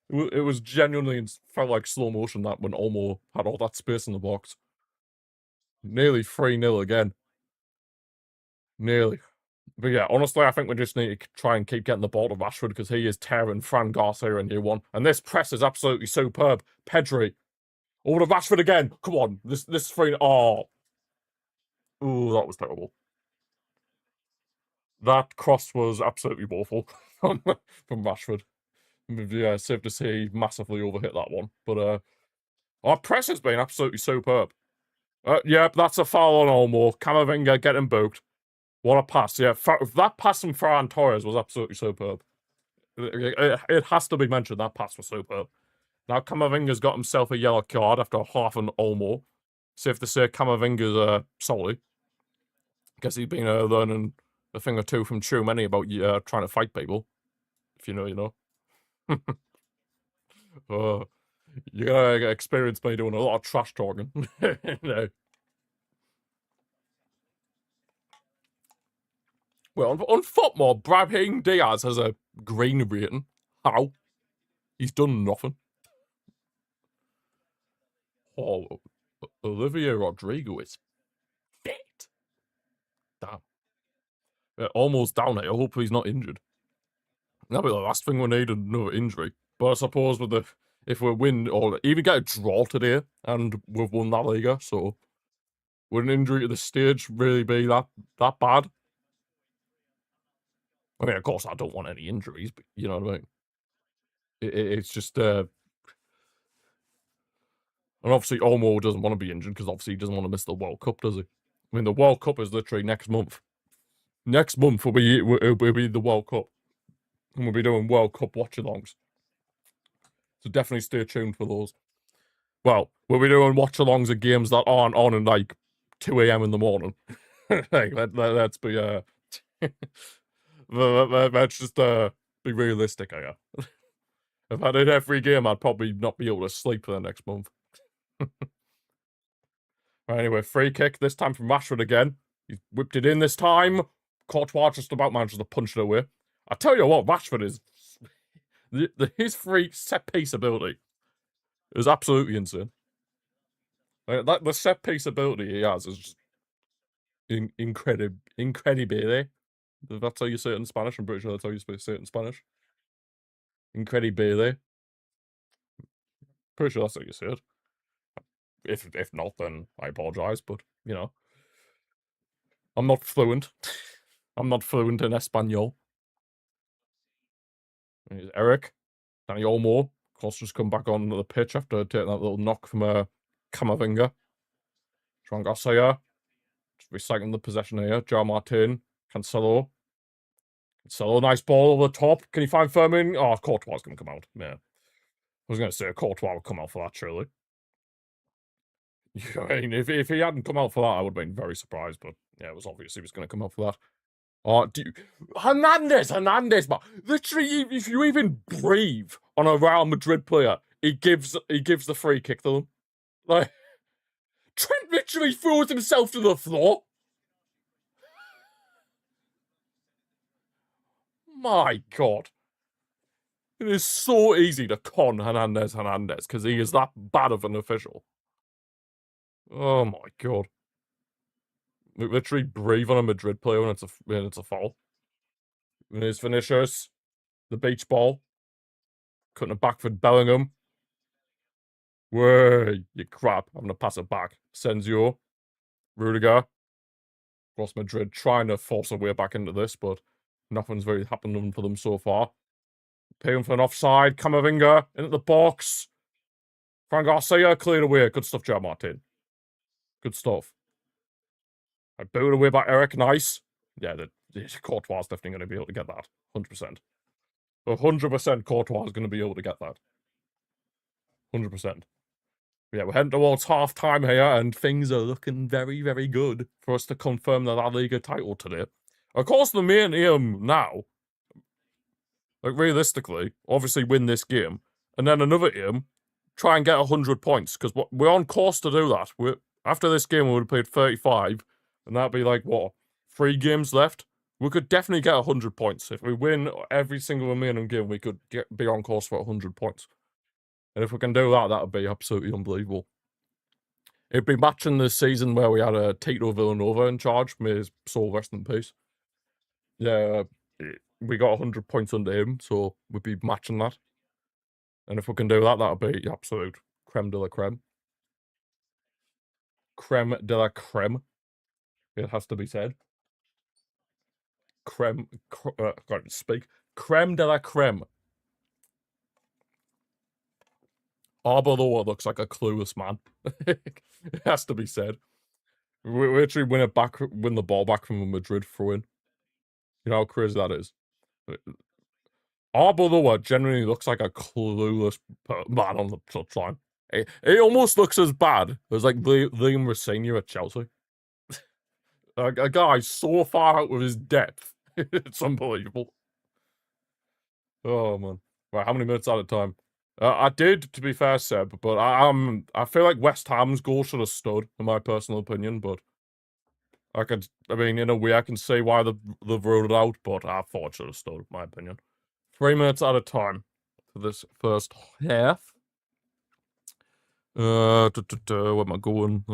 It was genuinely felt like slow motion that when Olmo had all that space in the box. Nearly 3-0 again. Nearly. But yeah, honestly, I think we just need to try and keep getting the ball to Rashford because he is tearing Fran Garcia in year one. And this press is absolutely superb. Pedri. Over to Rashford again. Come on. This 3. Oh. Ooh, that was terrible. That cross was absolutely awful from Rashford. Yeah, safe to say he massively overhit that one. But our press has been absolutely superb. Yep, that's a foul on Olmo. Camavinga getting booked. What a pass. Yeah, that pass from Ferran Torres was absolutely superb. It has to be mentioned, that pass was superb. Now Camavinga's got himself a yellow card after half an Olmo. Safe to say Camavinga's solely. Guess he's been learning a thing or two from too many about trying to fight people. If you know, you know. You're gonna experience me doing a lot of trash talking. No. Well, on football, Brahim Diaz has a green rating. How? He's done nothing. Oh, Olivier Rodrigo is fit. Damn. Almost down here. I hope he's not injured. That'll be the last thing we need, another injury. But I suppose if we win or even get a draw today and we've won that Liga, so would an injury at this stage really be that bad? I mean, of course, I don't want any injuries, but you know what I mean? It's just, and obviously Olmo doesn't want to be injured because obviously he doesn't want to miss the World Cup, does he? I mean, the World Cup is literally next month. Next month will be the World Cup. And we'll be doing World Cup watch-alongs. So definitely stay tuned for those. Well, we'll be doing watch-alongs of games that aren't on in like 2 a.m. in the morning. Like, let's be let's just be realistic, I guess. If I did every game, I'd probably not be able to sleep for the next month. Anyway, free kick, this time from Rashford again. He's whipped it in this time. Courtois just about manages to punch it away. I tell you what, Rashford is... his free set-piece ability is absolutely insane. Like, the set-piece ability he has is just incredible. That's how you say it in Spanish. I'm pretty sure that's how you say it in Spanish. Incredibile. Pretty sure that's how you say it. If not, then I apologize, but, you know. I'm not fluent. I'm not fluent in Espanol. Here's Eric. Danny Olmo. Of course, just come back onto the pitch after taking that little knock from Camavinga. Joan Garcia. Just recycling the possession here. João Martin. Cancelo. Cancelo, nice ball over the top. Can he find Firmin? Oh, Courtois going to come out. Yeah. I was going to say Courtois would come out for that, surely. I mean, if he hadn't come out for that, I would have been very surprised. But yeah, it was obvious he was going to come out for that. Oh, Hernandez, but literally, if you even breathe on a Real Madrid player, he gives the free kick to them. Like, Trent literally throws himself to the floor. My God. It is so easy to con Hernandez because he is that bad of an official. Oh my God. Literally breathe on a Madrid player when it's a foul. And his finishers, the beach ball, cutting it back for Bellingham. Way, you crap. I'm going to pass it back. Senzio, Rudiger. Across Madrid trying to force a way back into this, but nothing's really happened for them so far. Paying for an offside. Camavinga into the box. Fran Garcia cleared away. Good stuff, Joe Martin. Good stuff. I booed away by Eric. Nice. Yeah, the Courtois is definitely going to be able to get that. 100%. 100% Courtois is going to be able to get that. 100%. Yeah, we're heading towards half-time here, and things are looking very, very good for us to confirm the La Liga title today. Of course, the main aim now, like realistically, obviously win this game, and then another aim, try and get 100 points, because we're on course to do that. After this game, we would have played 35, and that'd be like, what, 3 games left? We could definitely get 100 points. If we win every single remaining game, we could be on course for 100 points. And if we can do that, that would be absolutely unbelievable. It'd be matching the season where we had a Tito Villanova in charge. May his soul rest in peace. Yeah, we got 100 points under him, so we'd be matching that. And if we can do that, that would be absolute creme de la creme. Creme de la creme. It has to be said. Can't speak. Creme de la creme. Arbeloa looks like a clueless man. It has to be said. We actually win the ball back from a Madrid throw-in. You know how crazy that is? Arbeloa genuinely looks like a clueless man on the touchline. It almost looks as bad as like Liam Rosenior at Chelsea. A guy so far out with his depth. It's unbelievable. Oh man. Right, how many minutes out of time? I did, to be fair, Seb, but I feel like West Ham's goal should have stood, in my personal opinion, but I mean, in a way, I can see why they've ruled it out, but I thought it should have stood, in my opinion. 3 minutes at a time for this first half. Where am I going?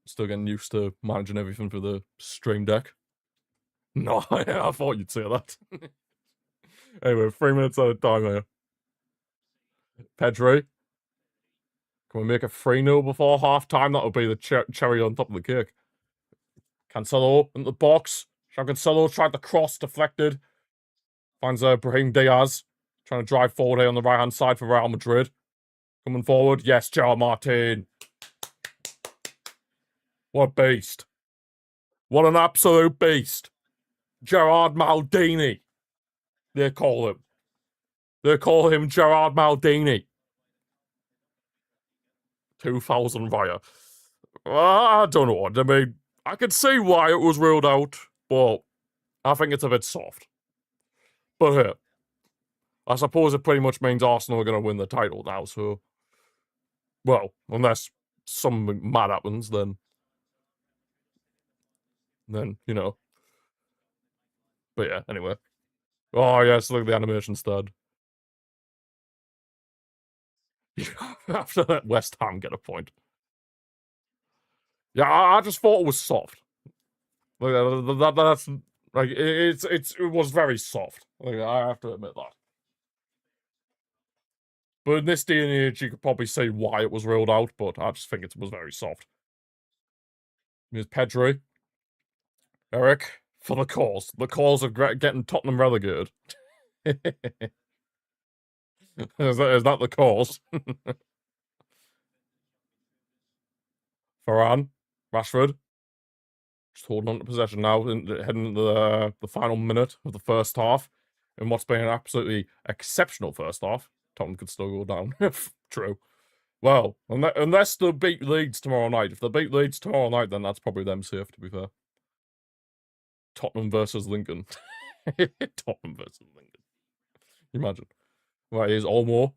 Still getting used to managing everything through the Stream Deck. No, I thought you'd say that. Anyway, 3 minutes at a time here. Pedri. Can we make a 3-0 before half-time? That would be the cherry on top of the cake. Cancelo in the box. Cancelo tried the cross, deflected. Finds Brahim Diaz. Trying to drive forward here on the right-hand side for Real Madrid. Coming forward. Yes, Gerard Martin. What a beast. What an absolute beast. Gerard Maldini. They call him. They call him Gerard Maldini. 2,000 via. I don't know. I mean, I can see why it was ruled out, but I think it's a bit soft. But here, I suppose it pretty much means Arsenal are going to win the title now, so... Well, unless something mad happens, then, you know. But yeah, anyway. Oh, yes, look at the animation stud. After that, West Ham get a point. Yeah, I just thought it was soft. Like, that's... Like, it was very soft. Like, I have to admit that. But in this day and age, you could probably see why it was ruled out, but I just think it was very soft. Here's Pedri. Eric, for the cause. The cause of getting Tottenham relegated. Is that the cause? Varane. Rashford. Just holding on to possession now, heading into the final minute of the first half. In what's been an absolutely exceptional first half. Tottenham could still go down. True. Well, unless they beat Leeds tomorrow night. If they beat Leeds tomorrow night, then that's probably them safe, to be fair. Tottenham versus Lincoln. Tottenham versus Lincoln. Imagine. Right, here's Olmo.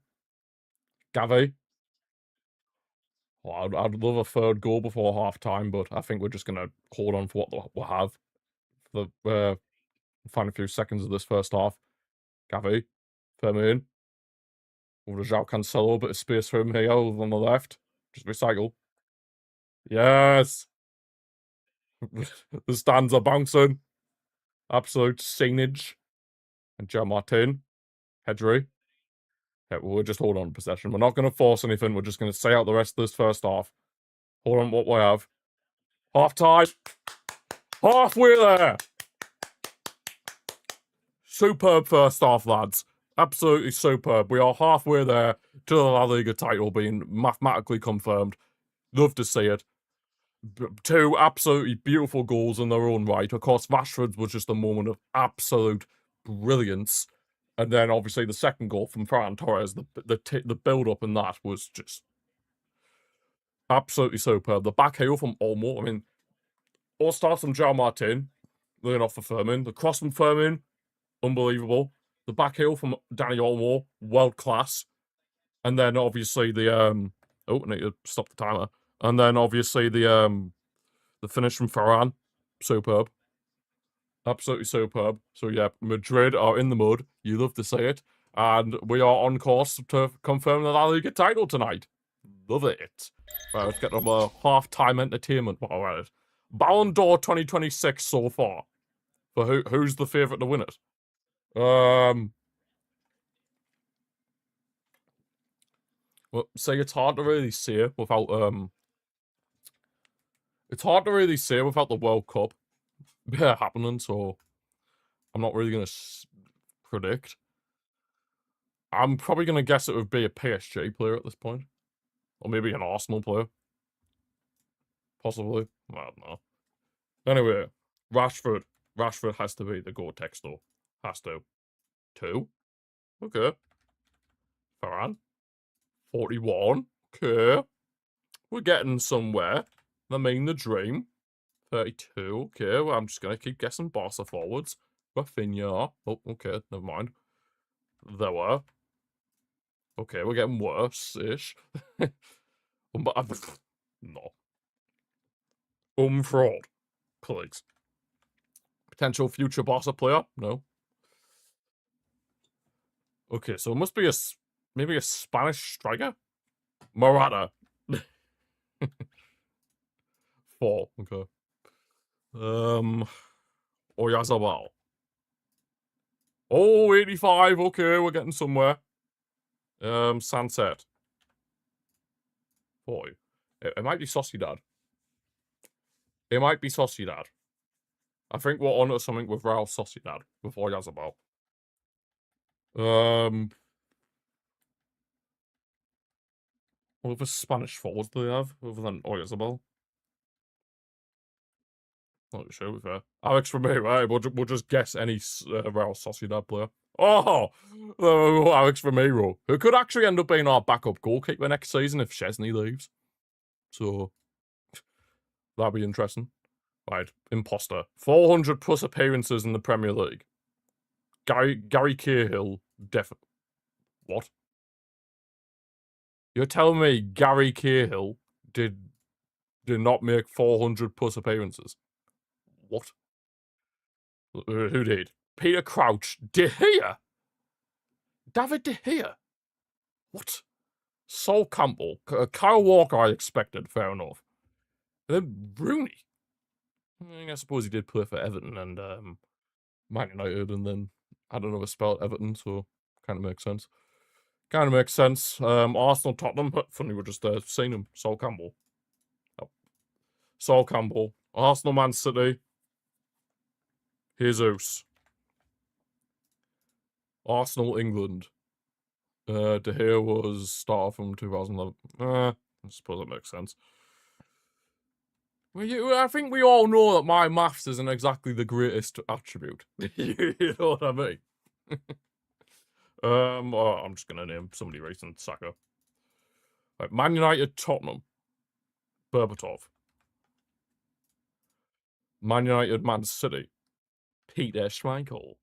Gavi. Well, I'd love a third goal before half-time, but I think we're just going to hold on for what we'll have for the final few seconds of this first half. Gavi. Firmino. Over to João Cancelo, bit of space for him here on the left. Just recycle. Yes! The stands are bouncing. Absolute scenage. And Joe Martin. Pedri. Yeah, well, we're just hold on to possession. We're not going to force anything. We're just going to stay out the rest of this first half. Hold on what we have. Half time. Halfway there. Superb first half, lads. Absolutely superb. We are halfway there to the La Liga title being mathematically confirmed. Love to see it. Two absolutely beautiful goals in their own right. Of course, Rashford's was just a moment of absolute brilliance. And then, obviously, the second goal from Ferran Torres, the build-up in that was just absolutely superb. The back heel from Olmo, I mean, all starts from João Martin, laying off for Firmin. The cross from Firmin, unbelievable. The back heel from Danny Olmo, world class. And then, obviously, I need to stop the timer. And then, obviously, the finish from Ferran, superb. Absolutely superb. So, yeah, Madrid are in the mud. You love to see it. And we are on course to confirm the La Liga title tonight. Love it. Right, let's get to the half-time entertainment while we're at it. Ballon d'Or 2026 so far. But who's the favourite to win it? Well, say it's hard to really say without it's hard to really say without the World Cup happening, so I'm not really gonna predict. I'm probably going to guess it would be a PSG player at this point. Or maybe an Arsenal player. Possibly. I don't know. Anyway, Rashford. Rashford has to be the Gore-Tex though. Has to. 2. Okay. Varane. 41. Okay. We're getting somewhere. I mean the dream. 32. Okay, well, I'm just going to keep guessing Barca forwards. Rafinha. Oh, okay, never mind. There were. Okay, we're getting worse-ish. No. Fraud. Please. Potential future Barca player? No. Okay, so it must be maybe a Spanish striker? Morata. 4. Okay. Oyarzabal. Oh, 85. Okay, we're getting somewhere. Sunset. 40. It might be Sociedad. It might be Sociedad. I think we're on to something with Real Sociedad with Oyarzabal. What other Spanish forwards do they have other than Oyarzabal? Not sure with her. Alex Romero, right? We'll just guess any Real Sociedad player. Oh, Alex Romero, who could actually end up being our backup goalkeeper next season if Chesney leaves. So that'd be interesting. Right, imposter. 400 plus appearances in the Premier League. Gary Cahill, what? You're telling me Gary Cahill did not make 400 plus appearances? What? Who did? Peter Crouch. De Gea? David De Gea? What? Sol Campbell. Kyle Walker I expected, fair enough. And then Rooney. I suppose he did play for Everton and Man United and then had another spell at Everton, so kind of makes sense. Kind of makes sense. Arsenal, Tottenham, but funny we're just seeing him. Sol Campbell. Oh. Sol Campbell. Arsenal, Man City. Jesus. Arsenal, England. De Gea was starter from 2011. I suppose that makes sense. Well, I think we all know that my maths isn't exactly the greatest attribute. You know what I mean? I'm just gonna name somebody recent. Saka. Right, Man United, Tottenham. Berbatov. Man United, Man City. Peter Schmeichel.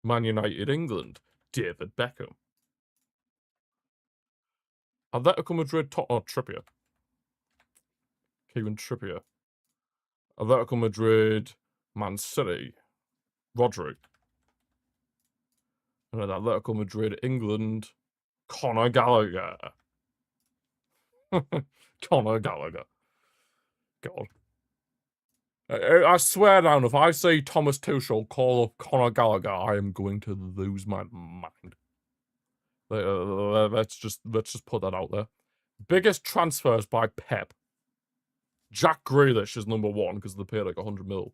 Man United, England. David Beckham. Atletico Madrid, Trippier. Kieran Trippier. Atletico Madrid, Man City. Rodri. And then Atletico Madrid, England. Conor Gallagher. Conor Gallagher. God. I swear down, if I say Thomas Tuchel call up Conor Gallagher, I am going to lose my mind. Let's just put that out there. Biggest transfers by Pep. Jack Grealish is number 1 because they paid like 100 mil.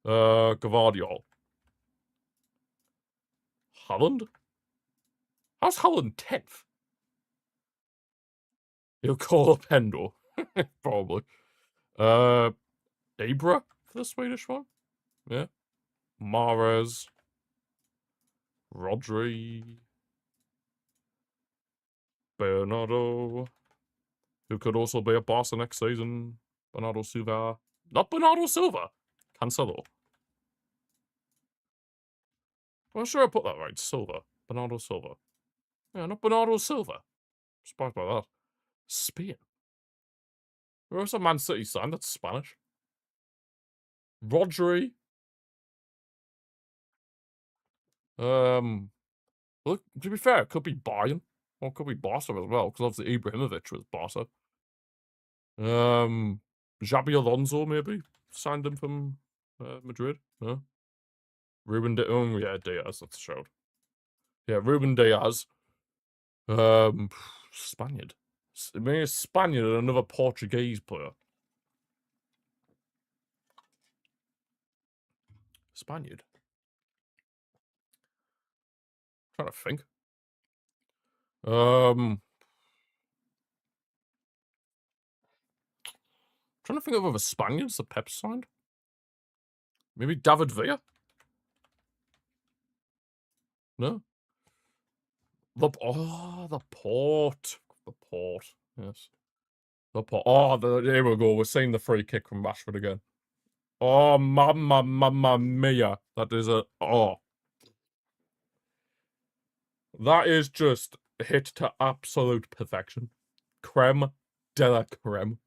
Gavardiol. Haaland? How's Haaland 10th? He'll call up Hendo. Probably. Ibra for the Swedish one? Yeah. Mahrez. Rodri. Bernardo. Who could also be a Barca next season. Bernardo Silva. Not Bernardo Silva. Cancelo. I'm sure I put that right. Silva. Bernardo Silva. Yeah, not Bernardo Silva. Surprised by that. Spain. Where's a Man City sign? That's Spanish. Rodri. Look, to be fair, it could be Bayern. Or it could be Barca as well, because obviously Ibrahimovic was Barca. Xabi Alonso, maybe? Signed him from Madrid? No? Ruben Diaz. Oh, yeah, Diaz, that's showed. Yeah, Ruben Diaz. Spaniard. Maybe a Spaniard and another Portuguese player. Spaniard. Trying to think. Trying to think of other Spaniards that Pep signed. Maybe David Villa? No? The Port. The Port. Yes. The Port. Oh, here we go. We're seeing the free kick from Rashford again. Oh, mamma mia. That is a... Oh. That is just hit to absolute perfection. Creme de la creme.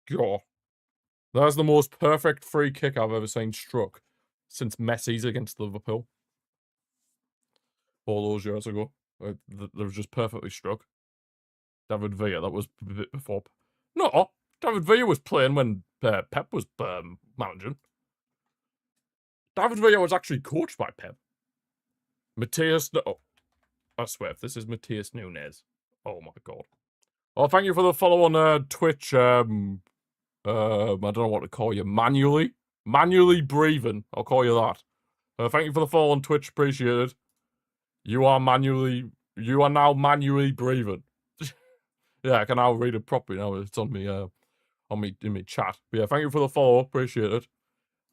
God. That's the most perfect free kick I've ever seen struck since Messi's against Liverpool. All those years ago. That was just perfectly struck. David Villa, that was a bit before. No, David Villa was playing when Pep was managing. David Villa was actually coached by Pep. Matthias... Oh, I swear, if this is Matthias Nunes. Oh my god. Oh, thank you for the follow on Twitch. I don't know what to call you. Manually breathing. I'll call you that. Thank you for the follow on Twitch. Appreciate it. You are now manually breathing. Yeah, I can now read it properly now. It's on me, in my chat. But yeah, thank you for the follow. Appreciate it.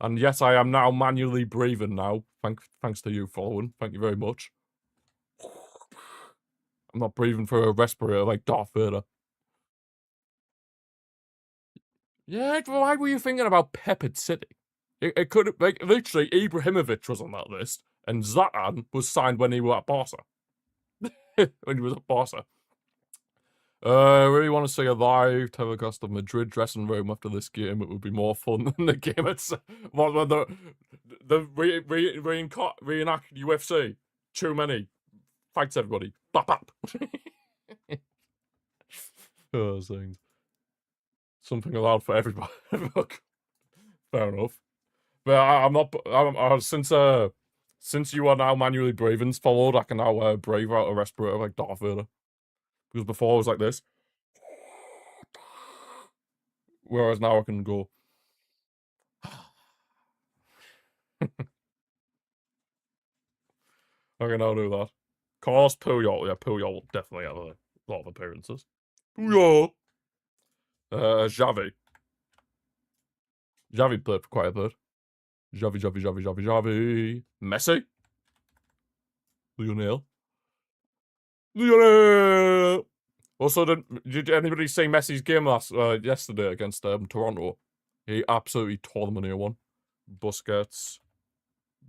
And yes, I am now manually breathing now. Thanks to you following. Thank you very much. I'm not breathing through a respirator like Darth Vader. Yeah, why were you thinking about Pep at City? It could have, like, literally, Ibrahimovic was on that list, and Zlatan was signed when he was at Barca. When he was at Barca. Really want to see a live telecast of Madrid dressing room after this game. It would be more fun than the game itself. What the reenact UFC? Too many. Fights everybody. Bap bap. Oh, things. Something allowed for everybody. Fair enough. But I'm not. Since you are now manually breathing followed, I can now breathe out a respirator like Darth Vader. Because before I was like this. Whereas now I can go. I can now do that. Carlos Puyol. Yeah, Puyol will definitely have a lot of appearances. Puyol. Xavi. Xavi played for quite a bit. Xavi. Messi. Lionel. Also, did anybody see Messi's game yesterday against Toronto? He absolutely tore them a new one. Busquets,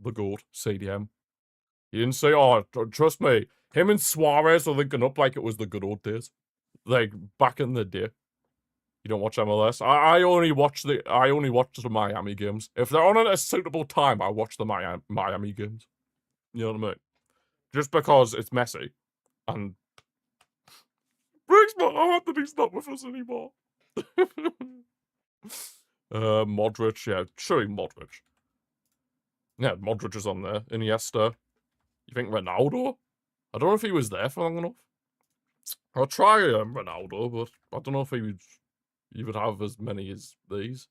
the GOAT, CDM. You didn't say, oh, trust me, him and Suarez are linking up like it was the good old days. Like, back in the day. You don't watch MLS? I only watch the Miami games. If they're on at a suitable time, I watch the Miami games. You know what I mean? Just because it's Messi. And breaks my heart that he's not with us anymore. Modric, yeah, surely Modric. Yeah, Modric is on there. Iniesta. You think Ronaldo? I don't know if he was there for long enough. I'll try Ronaldo, but I don't know if he would have as many as these.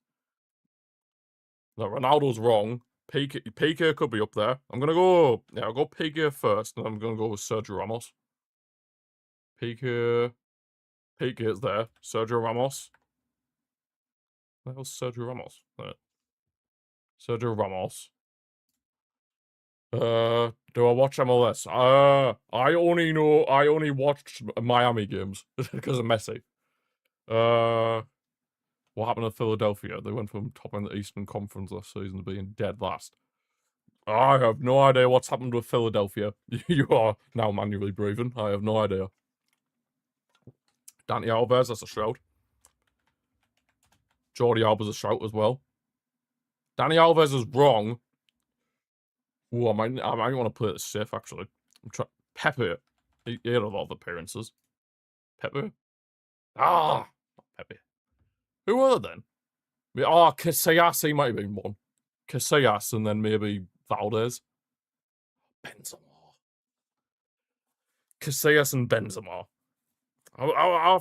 No, Ronaldo's wrong. Piqué could be up there. I'm gonna go. Yeah, I'll go Piqué first, and I'm gonna go with Sergio Ramos. Piqué is there. Sergio Ramos. Where was Sergio Ramos? There. Sergio Ramos. Do I watch MLS? I only watched Miami games because of Messi. What happened to Philadelphia? They went from top in the Eastern Conference last season to being dead last. I have no idea what's happened with Philadelphia. You are now manually breathing. I have no idea. Dani Alves, that's a shout. Jordi Alba's a shout as well. Dani Alves is wrong. Ooh, I might want to play it safe, actually. Pepe. He had a lot of appearances. Pepe? Ah! Pepe. Who were then? Oh, Casillas, he might have been one. Casillas, and then maybe Valdez. Benzema. Casillas and Benzema. I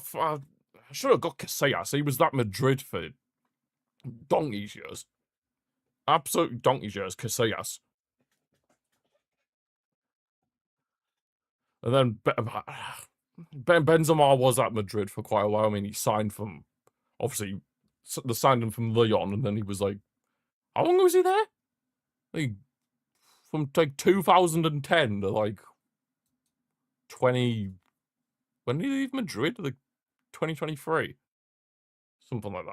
should have got Casillas. He was that Madrid for donkey's years. Absolute donkey's years, Casillas. And then Benzema was at Madrid for quite a while. I mean, he signed from, obviously, they signed him from Lyon, and then he was like, how long was he there? Like, from like 2010 to like 20. When did he leave Madrid? Like 2023, something like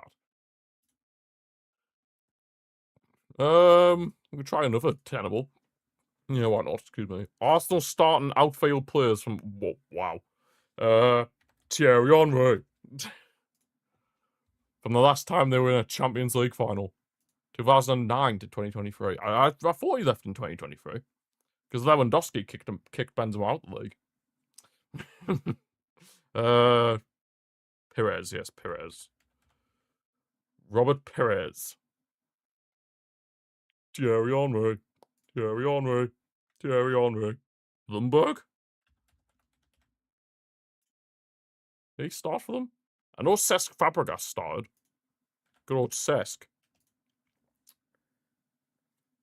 that. We could try another tenable. Yeah, why not? Excuse me. Arsenal starting outfield players from wow. Thierry Henry. From the last time they were in a Champions League final, 2009 to 2023. I thought he left in 2023 because Lewandowski kicked Benzema out of the league. Perez, yes, Perez. Robert Perez. Thierry Henry. Thierry Henry. Thierry Henry. Lumberg? Did he start for them? I know Cesc Fabregas started. Good old Cesc.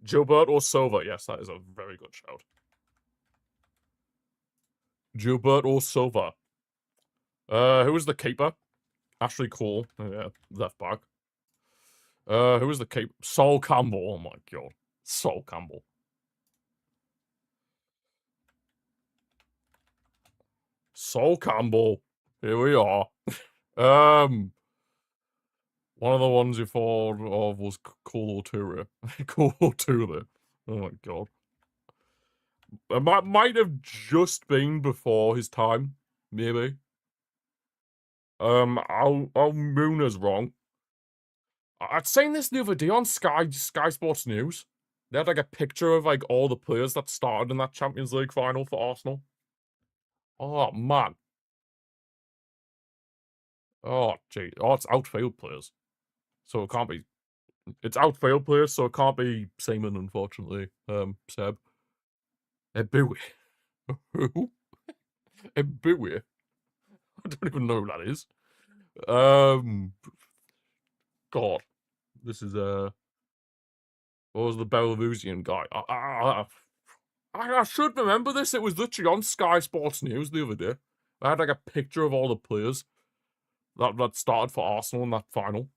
Gilberto Silva. Yes, that is a very good shout. Gilberto Silva. Who was the keeper? Ashley Cole. Yeah, left back. Who was the keeper? Sol Campbell. Oh my god. Sol Campbell. Sol Campbell. Here we are. One of the ones you thought of was Colo Toure. Colo Toure. Oh my god. It might have just been before his time, maybe. Almuna's wrong. I'd seen this the other day on Sky Sports News. They had like a picture of like all the players that started in that Champions League final for Arsenal. Oh man. Oh gee. Oh, it's outfield players. So it can't be. It's outfield players, so it can't be Seaman, unfortunately. Seb. Eboué. Who? Eboué. I don't even know who that is. God. This is what was the Belarusian guy? I should remember this. It was literally on Sky Sports News the other day. I had like a picture of all the players that started for Arsenal in that final.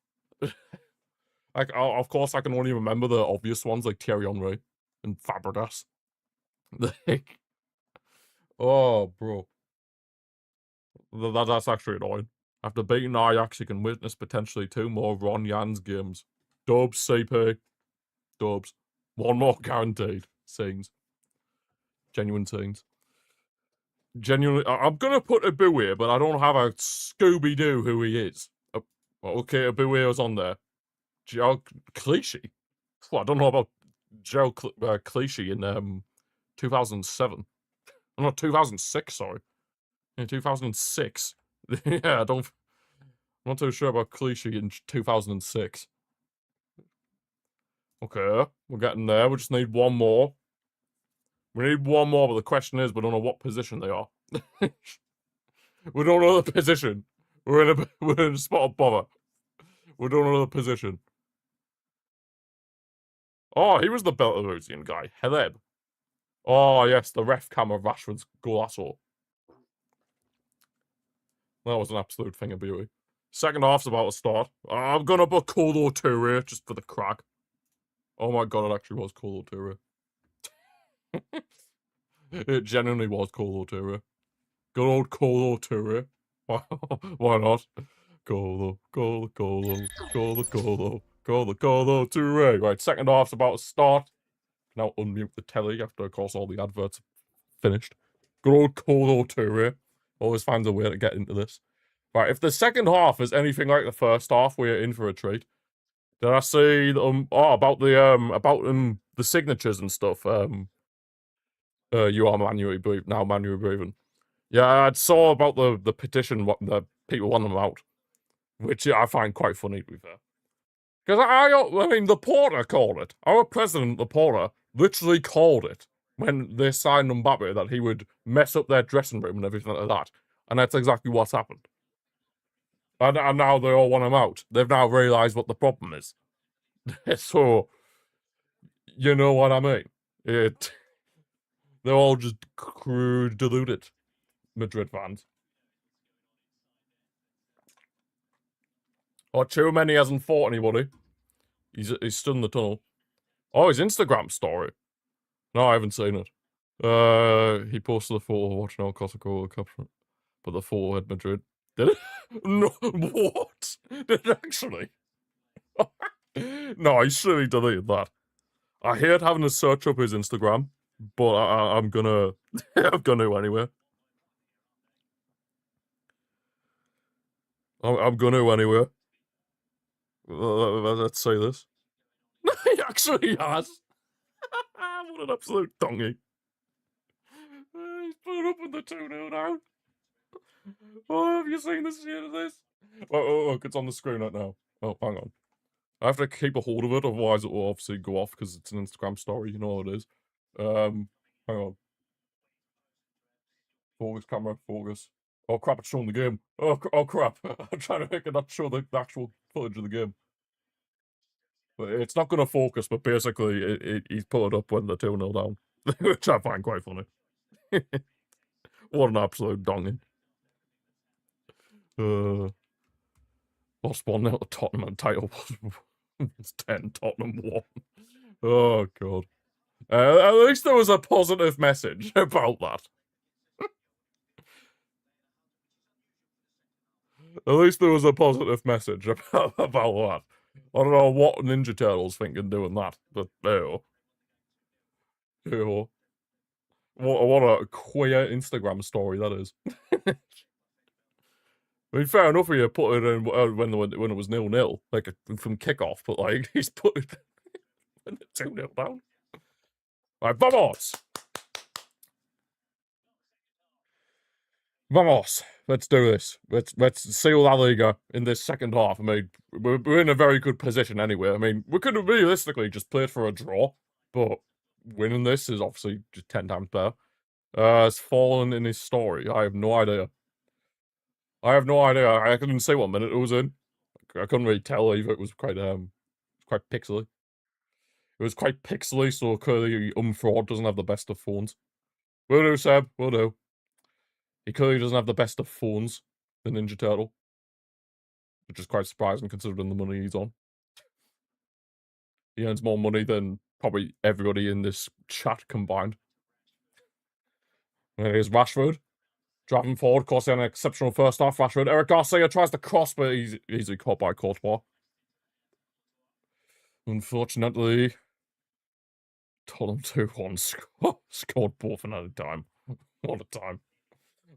Like, of course, I can only remember the obvious ones like Thierry Henry and Fabregas. Like, oh, bro, that's actually annoying. After beating Ajax, you can witness potentially 2 more Ron Jans games. Dubs, CP. Dubs. 1 more guaranteed. Scenes. Genuine scenes. Genuinely, I'm gonna put Eboué, but I don't have a Scooby-Doo who he is. Okay, Eboué was on there. Joe Clichy. Well, I don't know about Joe Clichy in 2007. Oh, no, 2006, sorry. In 2006. Yeah, I'm not too sure about Clichy in 2006. Okay, we're getting there. We just need 1 more. We need 1 more, but the question is, we don't know what position they are. We don't know the position. We're in a spot of bother. We don't know the position. Oh, he was the Belarusian guy. Heleb. Oh, yes, the ref cam of Rashford's golasso. That was an absolute thing of beauty. Second half's about to start. I'm gonna put Colo Toure just for the crack. Oh my god, it actually was Colo Toure. It genuinely was Colo Toure. Good old Colo Toure. Why not? Colo Toure. Right, second half's about to start. Now unmute the telly after, of course, all the adverts finished. Good old Colo Toure. Always finds a way to get into this. Right, if the second half is anything like the first half, we're in for a treat. Did I see about the signatures and stuff? You are manually breathing. Yeah, I saw about the petition. What the people want them out, which I find quite funny, to be fair. Because I mean, the Porter called it. Our president, the Porter, literally called it when they signed Mbappe that he would mess up their dressing room and everything like that, and that's exactly what's happened. And now they all want him out. They've now realised what the problem is. So, you know what I mean? They're all just crude, deluded. Madrid fans. Oh, Tchouameni hasn't fought anybody. He's stood in the tunnel. Oh, his Instagram story. No, I haven't seen it. He posted a photo of watching El Clasico World Cup, but the photo had Madrid. Did it? No, what? Did it actually? No, he surely deleted that. I hate having to search up his Instagram, but I'm gonna, I'm gonna anyway. I'm gonna anyway. Let's say this. He actually has. What an absolute donkey. He's put up with the 2-0 now. Oh, have you seen this shit of this? Oh, look, it's on the screen right now. Oh, hang on. I have to keep a hold of it, otherwise it will obviously go off because it's an Instagram story, you know what it is. Hang on. Focus, camera, focus. Oh crap, it's showing the game. Oh crap. I'm trying to make it not show the actual footage of the game. But it's not going to focus, but basically he's put it up when they're 2-0 down. Which I find quite funny. What an absolute donging. Lost 1-0 to Tottenham and title was 10, Tottenham 1. Oh god. At least there was a positive message about that. At least there was a positive message about that. I don't know what Ninja Turtles thinking doing that, but ew. Ew. What a queer Instagram story that is. I mean, fair enough, you put it in when it was 0-0, like from kickoff, but like he's put it when it's 2-0 down. Right, vamos! Vamos! Let's do this. Let's seal La Liga in this second half. I mean, we're in a very good position anyway. I mean, we could have realistically just played for a draw, but winning this is obviously just 10 times better. It's fallen in his story. I have no idea. I couldn't say what minute it was in. I couldn't really tell either. It was quite pixely. It was quite pixely, so clearly Fraud doesn't have the best of phones. Will do, Seb. Will do. He clearly doesn't have the best of phones, the Ninja Turtle. Which is quite surprising considering the money he's on. He earns more money than probably everybody in this chat combined. And here's Rashford. Driving forward, of course, he had an exceptional first half. Rashford. Eric Garcia tries to cross, but he's easily caught by Courtois. Unfortunately, Tottenham 2-1 scored both another time. What a time.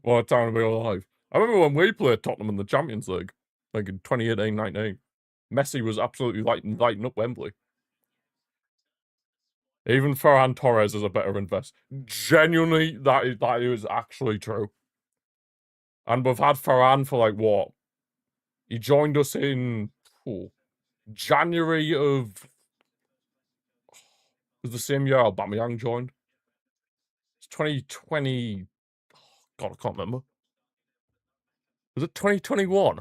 What a time to be alive. I remember when we played Tottenham in the Champions League, like in 2018-19. Messi was absolutely lighting up Wembley. Even Ferran Torres is a better invest. Genuinely, that is actually true. And we've had Ferran for like what? He joined us in January of... It was the same year Aubameyang joined. It's 2020... Oh, God, I can't remember. Was it 2021?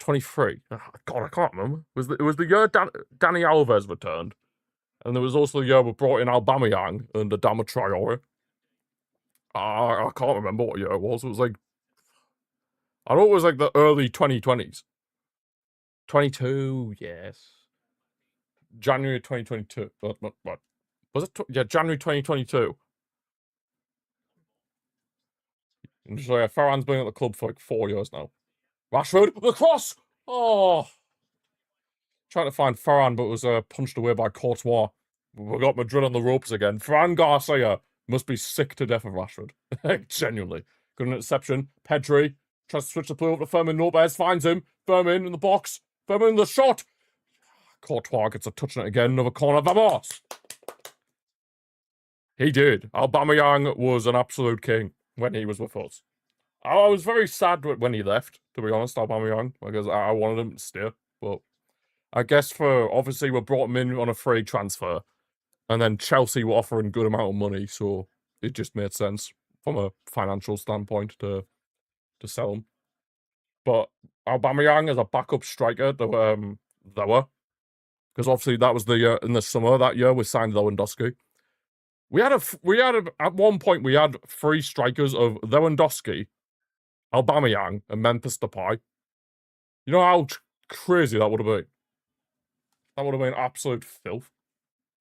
23? Oh, God, I can't remember. It was the year Dani Alves returned. And there was also the year we brought in Aubameyang and Adama Traore. I can't remember what year it was. It was like... I know it was like the early 2020s. 22, yes. January 2022. What? Was it? Yeah, January 2022. So yeah, Ferran's been at the club for like 4 years now. Rashford, the cross! Oh! Trying to find Ferran, but was punched away by Courtois. We got Madrid on the ropes again. Ferran Garcia must be sick to death of Rashford. Genuinely. Good interception. Pedri tries to switch the play over to Fermin Lopez. Finds him. Fermin in the box. Fermin in the shot. Courtois gets a touch on it again. Another corner. Vamos! He did. Aubameyang was an absolute king when he was with us. I was very sad when he left, to be honest, Aubameyang, because I wanted him to stay. But I guess obviously we brought him in on a free transfer, and then Chelsea were offering good amount of money, so it just made sense from a financial standpoint to sell him. But Aubameyang as a backup striker, there were, because obviously that was the year in the summer that year we signed Lewandowski. At one point we had 3 strikers of Lewandowski, Aubameyang, and Memphis Depay. You know how crazy that would have been? That would have been absolute filth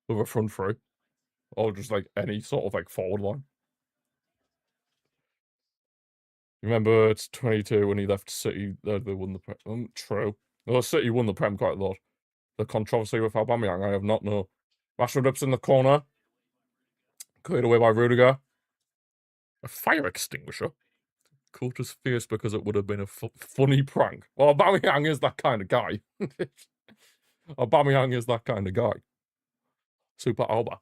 with a front three. Or just like any sort of like forward line. Remember, it's 22 when he left City. They won the Prem. True. Well, City won the Prem quite a lot. The controversy with Aubameyang, I have not known. Rashford rips in the corner. Cleared away by Rudiger. A fire extinguisher. Caught his face because it would have been a funny prank. Well, Aubameyang is that kind of guy. Aubameyang is that kind of guy. Super Alba.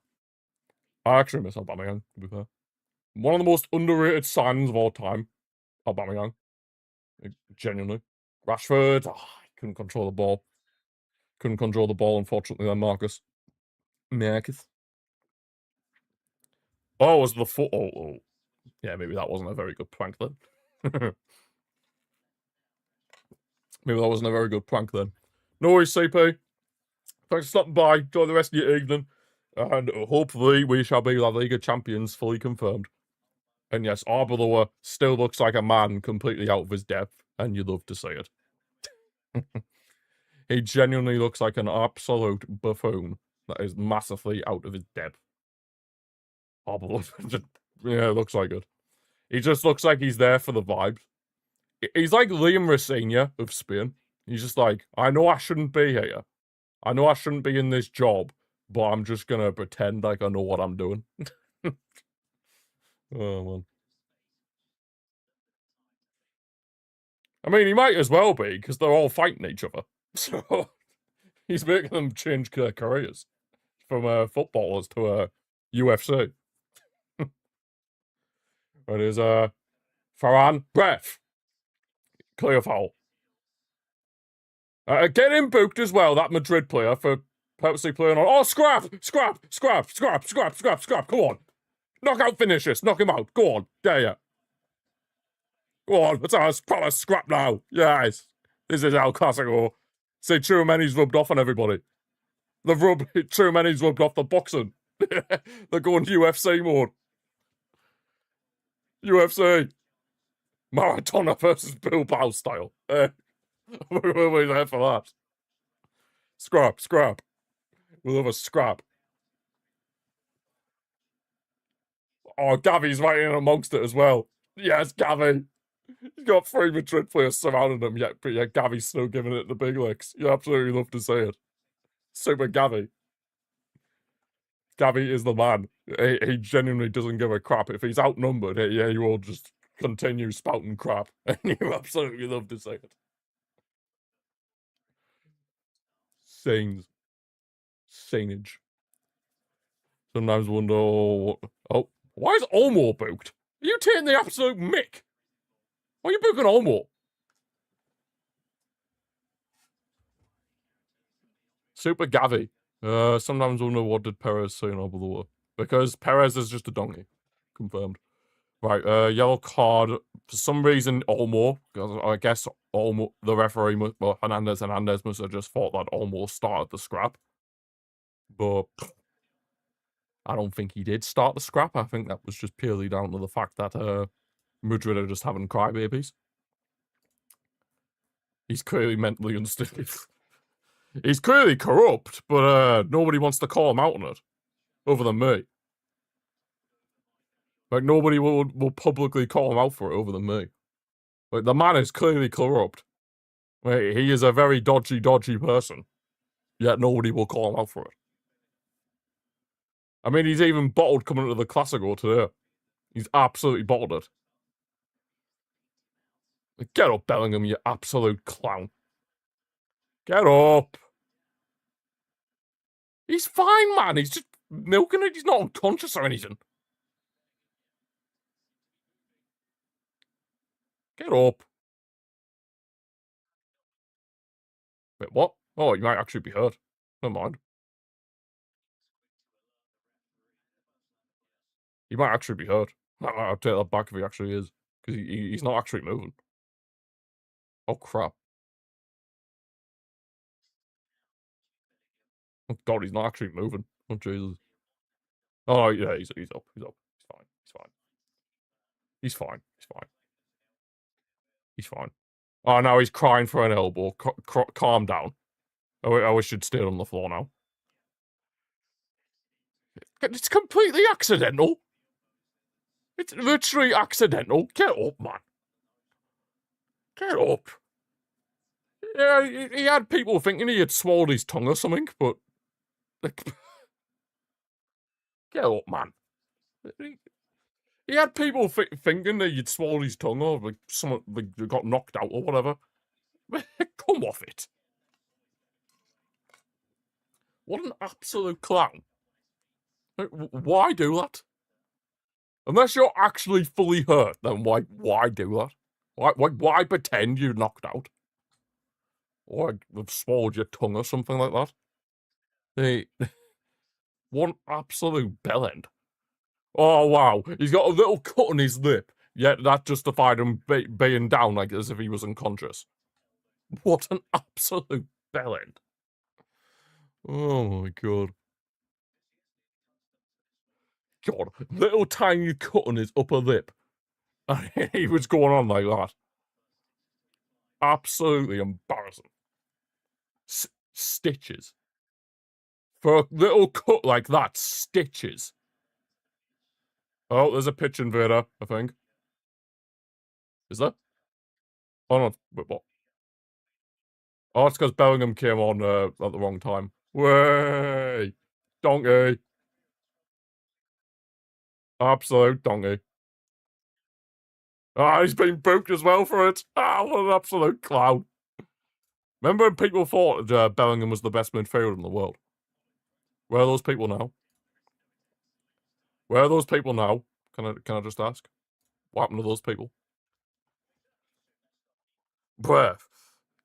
I actually miss Aubameyang, to be fair. One of the most underrated signings of all time. Aubameyang. Genuinely. Rashford. Oh, couldn't control the ball. Couldn't control the ball, unfortunately, then Marcus. Oh, it was the foot. Oh. Yeah, maybe that wasn't a very good prank then. Maybe that wasn't a very good prank then. No worries, CP. Thanks for stopping by. Enjoy the rest of your evening. And hopefully we shall be La Liga champions, fully confirmed. And yes, Arbeloa still looks like a man completely out of his depth, and you love to see it. He genuinely looks like an absolute buffoon that is massively out of his depth. Arbeloa, yeah, looks like it. He just looks like he's there for the vibes. He's like Liam Rosenior of Spain. He's just like, I know I shouldn't be here. I know I shouldn't be in this job, but I'm just gonna pretend like I know what I'm doing. Oh, man. I mean, he might as well be, because they're all fighting each other. So, he's making them change their careers from footballers to UFC. It is Farhan, ref. Clear foul. Get him booked as well, that Madrid player, for purposely playing on. Oh, scrap! Come on. Knockout finishes. Knock him out. Go on. Dare you. Go on. Let's have a proper scrap now. Yes. This is El Clasico. Say Chouameni's rubbed off on everybody. Chouameni's rubbed off the boxing. They're going UFC mode. UFC. Maradona versus Bilbao style. We're there for that. Scrap. We'll have a scrap. Oh, Gavi's right in amongst it as well. Yes, Gavi. He's got 3 Madrid players surrounding him, but Gavi's still giving it the big licks. You absolutely love to see it. Super Gavi. Gavi is the man. He genuinely doesn't give a crap. If he's outnumbered, he will just continue spouting crap. And you absolutely love to see it. Sainage. Sometimes wonder, why is Olmo booked? Are you taking the absolute mick? Why are you booking Olmo? Super Gavi. Sometimes wonder what did Perez say in Arbeloa. Because Perez is just a donkey. Confirmed. Right, yellow card. For some reason, Olmo, because I guess Olmo, the referee, Hernandez must have just thought that Olmo started the scrap. But I don't think he did start the scrap. I think that was just purely down to the fact that Madrid are just having crybabies. He's clearly mentally unstable. He's clearly corrupt, but nobody wants to call him out on it, other than me. Like, nobody will publicly call him out for it other than me. Like, the man is clearly corrupt. Like, he is a very dodgy person. Yet nobody will call him out for it. I mean, he's even bottled coming into the Classico today. He's absolutely bottled it. Like, get up, Bellingham, you absolute clown. Get up. He's fine, man. He's just milking it. He's not unconscious or anything. Get up. Wait, what? Oh, you might actually be hurt. Never mind. He might actually be hurt. I'll take that back if he actually is. Because he's not actually moving. Oh, crap. Oh, God, he's not actually moving. Oh, Jesus. Oh, yeah, he's up. He's up. He's fine. He's fine. He's fine. He's fine. He's fine. Oh, now he's crying for an elbow. Calm down. I wish you'd stayed on the floor now. It's completely accidental. It's literally accidental. Get up, man. Get up. Yeah, he had people thinking he had swallowed his tongue or something, but... Like, get up, man. He had people thinking that he'd swallowed his tongue or like someone like got knocked out or whatever. Come off it. What an absolute clown. Like, why do that? Unless you're actually fully hurt, then why do that? Why pretend you're knocked out? Or have swallowed your tongue or something like that? Hey, one absolute bellend. Oh, wow. He's got a little cut on his lip, yet that justified him being down like as if he was unconscious. What an absolute bellend. Oh, my God. God, little tiny cut on his upper lip. And he was going on like that. Absolutely embarrassing. Stitches. For a little cut like that, stitches. Oh, there's a pitch invader, I think. Is there? Oh, no. Wait, what? Oh, it's because Bellingham came on at the wrong time. Way! Donkey! Absolute donkey. Ah, he's been booked as well for it. Ah, what an absolute clown. Remember when people thought Bellingham was the best midfielder in the world? Where are those people now? Where are those people now? Can I just ask? What happened to those people? Bruh.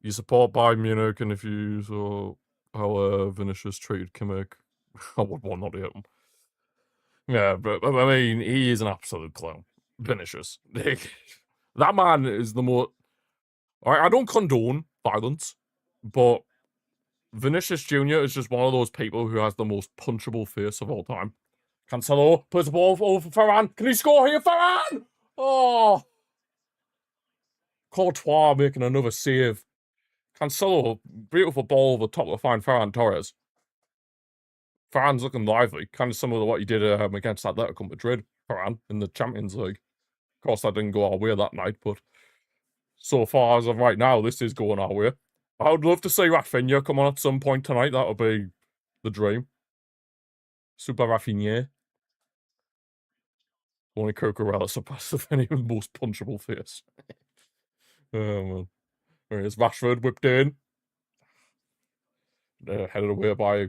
You support Bayern Munich, and if you saw how Vinicius treated Kimmich, I would want not to hit him. Yeah, but I mean, he is an absolute clown. Vinicius. That man is the more... I don't condone violence, but Vinicius Jr. is just one of those people who has the most punchable face of all time. Cancelo plays the ball over for Varane. Can he score here, Varane? Oh! Courtois making another save. Cancelo, beautiful ball over the top of fine Ferran Torres. Ferran's looking lively, kind of similar to what he did against Atletico Madrid, Ferran, in the Champions League. Of course, that didn't go our way that night, but so far as of right now, this is going our way. I would love to see Rafinha come on at some point tonight. That would be the dream. Super Rafinha. Only Cucurella surpasses any most punchable face. Oh, man. There's Rashford whipped in. Headed away by...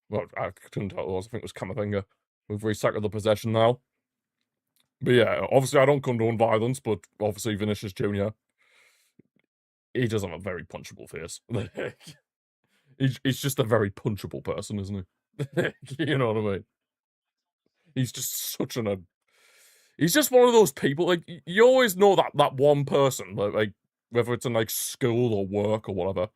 Well, I couldn't tell it was. I think it was Camavinga. We've recycled the possession now. But yeah, obviously I don't condone violence, but obviously Vinicius Jr., he does have a very punchable face. He's just a very punchable person, isn't he? You know what I mean? He's just such an... He's just one of those people, like, you always know that one person, like whether it's in, like, school or work or whatever,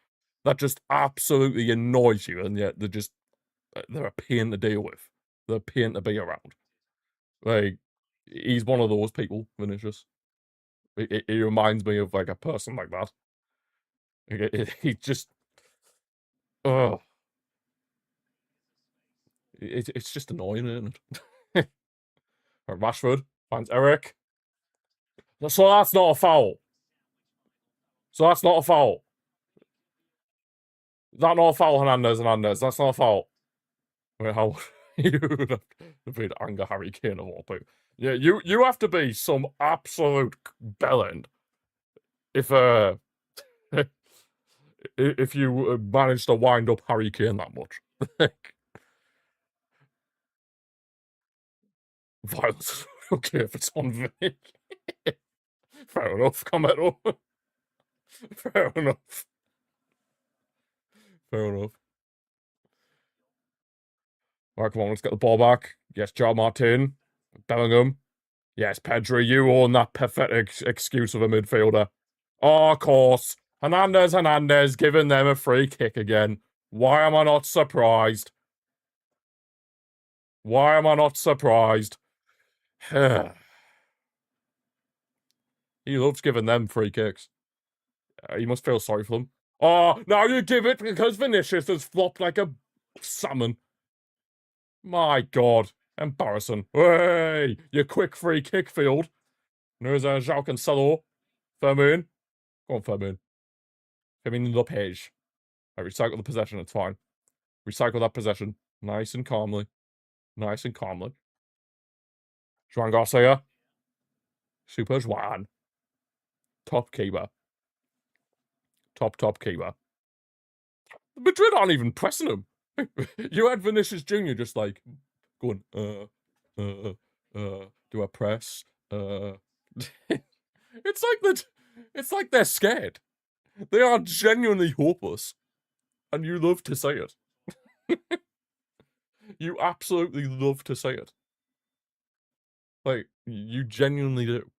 that just absolutely annoys you, and yet they're a pain to deal with. They're a pain to be around. Like, he's one of those people, Vinicius. He reminds me of, like, a person like that. He just... Ugh. It's just annoying, isn't it? Rashford finds Eric. So that's not a foul. So that's not a foul. Is that not a foul, Hernandez? That's not a foul. Wait, how... you would have to be the anger Harry Kane of all people. Yeah, you have to be some absolute bellend if if you manage to wind up Harry Kane that much. Violence. Okay, if it's on Vic. Fair enough, Camero. Fair enough. Fair enough. Right, come on, let's get the ball back. Yes, Joe Martin. Bellingham. Yes, Pedri, you own that pathetic excuse of a midfielder. Oh, of course. Hernandez giving them a free kick again. Why am I not surprised? Why am I not surprised? He loves giving them free kicks. You must feel sorry for them. Oh, now you give it because Vinicius has flopped like a salmon. My God. Embarrassing. Hey, you quick free kick field. There's a João Cancelo. Firmino. Go on, Firmino. Firmino Lopez. I recycle the possession, it's fine. Recycle that possession. Nice and calmly. Nice and calmly. Joan Garcia. Super Juan. Top keeper. Top keeper. Madrid aren't even pressing him. You had Vinicius Jr. just like going, do I press? It's like they're scared. They are genuinely hopeless. And you love to say it. You absolutely love to say it. Like, you genuinely do.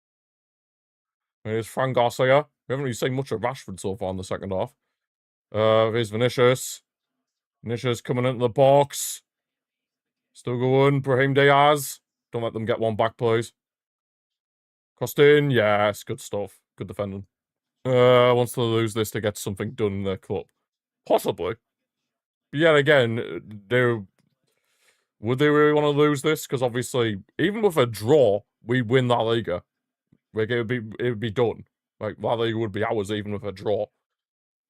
Here's Fran Garcia. We haven't really seen much of Rashford so far in the second half. Here's Vinicius. Vinicius coming into the box. Still going. Brahim Diaz. Don't let them get one back, please. Costin. Yes, good stuff. Good defending. Wants to lose this to get something done in their club. Possibly. But yet again, would they really want to lose this? Because obviously, even with a draw, we win that Liga. Like, it would be done. Like, La Liga would be ours even with a draw.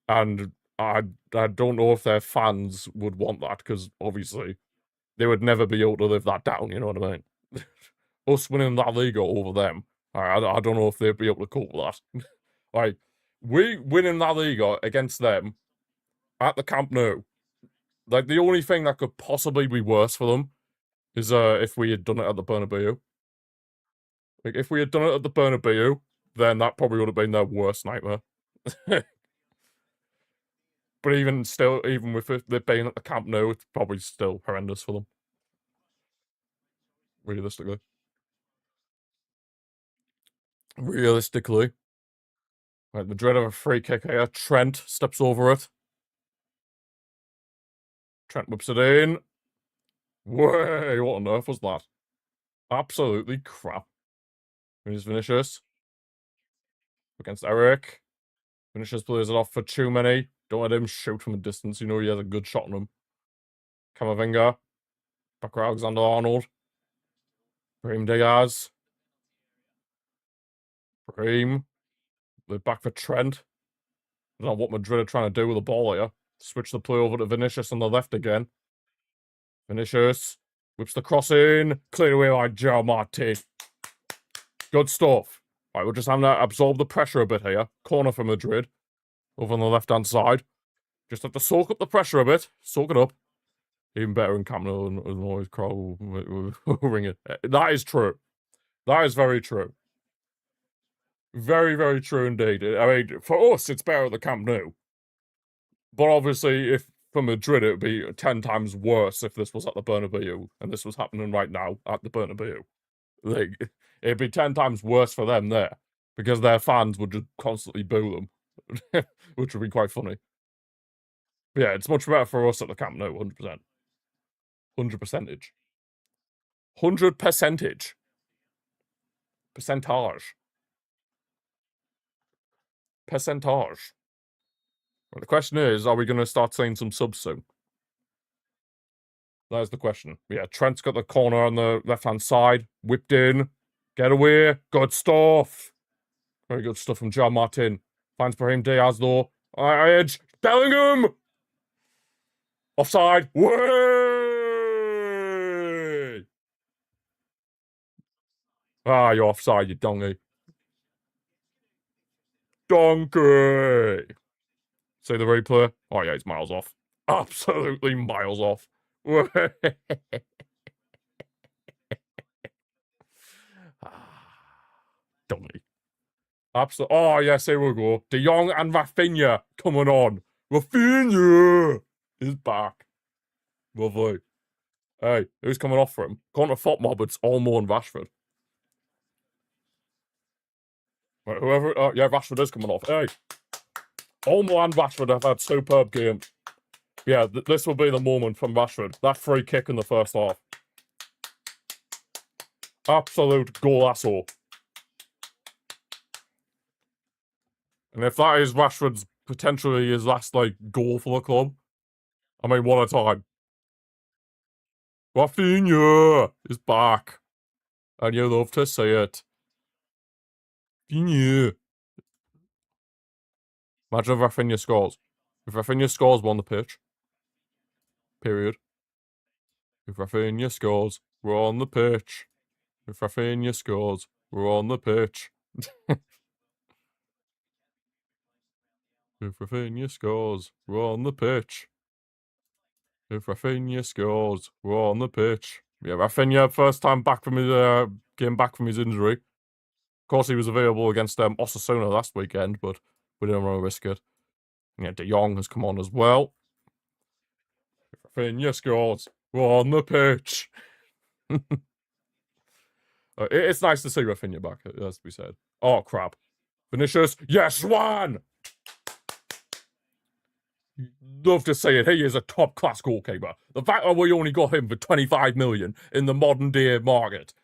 And I don't know if their fans would want that, because obviously they would never be able to live that down, you know what I mean? Us winning La Liga over them, I don't know if they'd be able to cope with that. Like, we winning La Liga against them at the Camp Nou, like, the only thing that could possibly be worse for them is if we had done it at the Bernabeu. Like, if we had done it at the Bernabeu, then that probably would have been their worst nightmare. But even still, even with it being at the Camp Nou, it's probably still horrendous for them. Realistically. Right, Madrid have a free kick here. Trent steps over it. Trent whips it in. Way, what on earth was that? Absolutely crap. Here's Vinicius. Against Eric. Vinicius plays it off for too many. Don't let him shoot from a distance. You know he has a good shot on him. Camavinga. Back for Alexander-Arnold. Brahim Diaz. Brahim. They're back for Trent. I don't know what Madrid are trying to do with the ball here. Switch the play over to Vinicius on the left again. Vinicius. Whips the cross in. Cleared away by João Martin. Good stuff. Right, we're just having to absorb the pressure a bit here. Corner for Madrid. Over on the left-hand side. Just have to soak up the pressure a bit. Soak it up. Even better in Camp Nou and always Crow ring it. That is true. That is very true. Very, very true indeed. I mean, for us, it's better at the Camp Nou. But obviously, if for Madrid, it would be 10 times worse if this was at the Bernabeu, and this was happening right now at the Bernabeu. Like, it'd be 10 times worse for them there, because their fans would just constantly boo them, which would be quite funny. But yeah, it's much better for us at the Camp Nou, 100%. 100%. 100%. Percentage. Percentage. Well, the question is, are we going to start seeing some subs soon? That is the question. Yeah, Trent's got the corner on the left-hand side. Whipped in. Get away. Good stuff. Very good stuff from João Martin. Finds Brahim Diaz, though. Edge. Bellingham! Offside. Way! Ah, you're offside, you donkey. Donkey! See the replay? Oh, yeah, he's miles off. Absolutely miles off. Donkey. Absolutely. Oh, yes, here we go. De Jong and Rafinha coming on. Rafinha is back. Lovely. Hey, who's coming off for him? Going to Fotmob, it's Olmo and Rashford. Right, whoever... yeah, Rashford is coming off. Hey. Olmo and Rashford have had superb games. Yeah, this will be the moment from Rashford. That free kick in the first half. Absolute golasso. And if that is Rashford's potentially his last, like, goal for the club, I mean, what a time. Rafinha is back. And you love to see it. Rafinha. Imagine if Rafinha scores. If Rafinha scores, we're on the pitch. Period. If Rafinha scores, we're on the pitch. If Rafinha scores, we're on the pitch. If Rafinha scores, we're on the pitch. If Rafinha scores, we're on the pitch. Yeah, Rafinha, first time back from his came back from his injury. Of course, he was available against Osasuna last weekend, but we didn't want to risk it. Yeah, De Jong has come on as well. If Rafinha scores, we're on the pitch. It's nice to see Rafinha back, it has to be said. Oh, crap. Vinicius, yes, one! Love to see it. He is a top-class goalkeeper. The fact that we only got him for 25 million in the modern-day market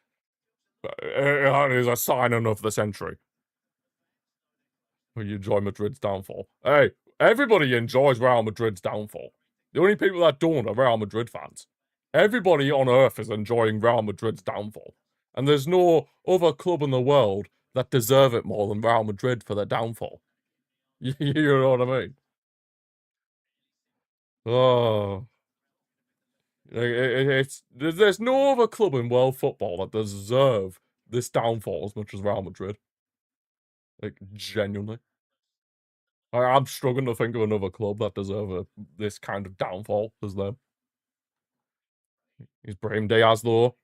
is a sign of the century. You enjoy Madrid's downfall. Hey, everybody enjoys Real Madrid's downfall. The only people that don't are Real Madrid fans. Everybody on earth is enjoying Real Madrid's downfall. And there's no other club in the world that deserve it more than Real Madrid for their downfall. You know what I mean? Oh. There's no other club in world football that deserve this downfall as much as Real Madrid. Like, genuinely. I'm struggling to think of another club that deserve this kind of downfall as them. He's Brahim Diaz, though.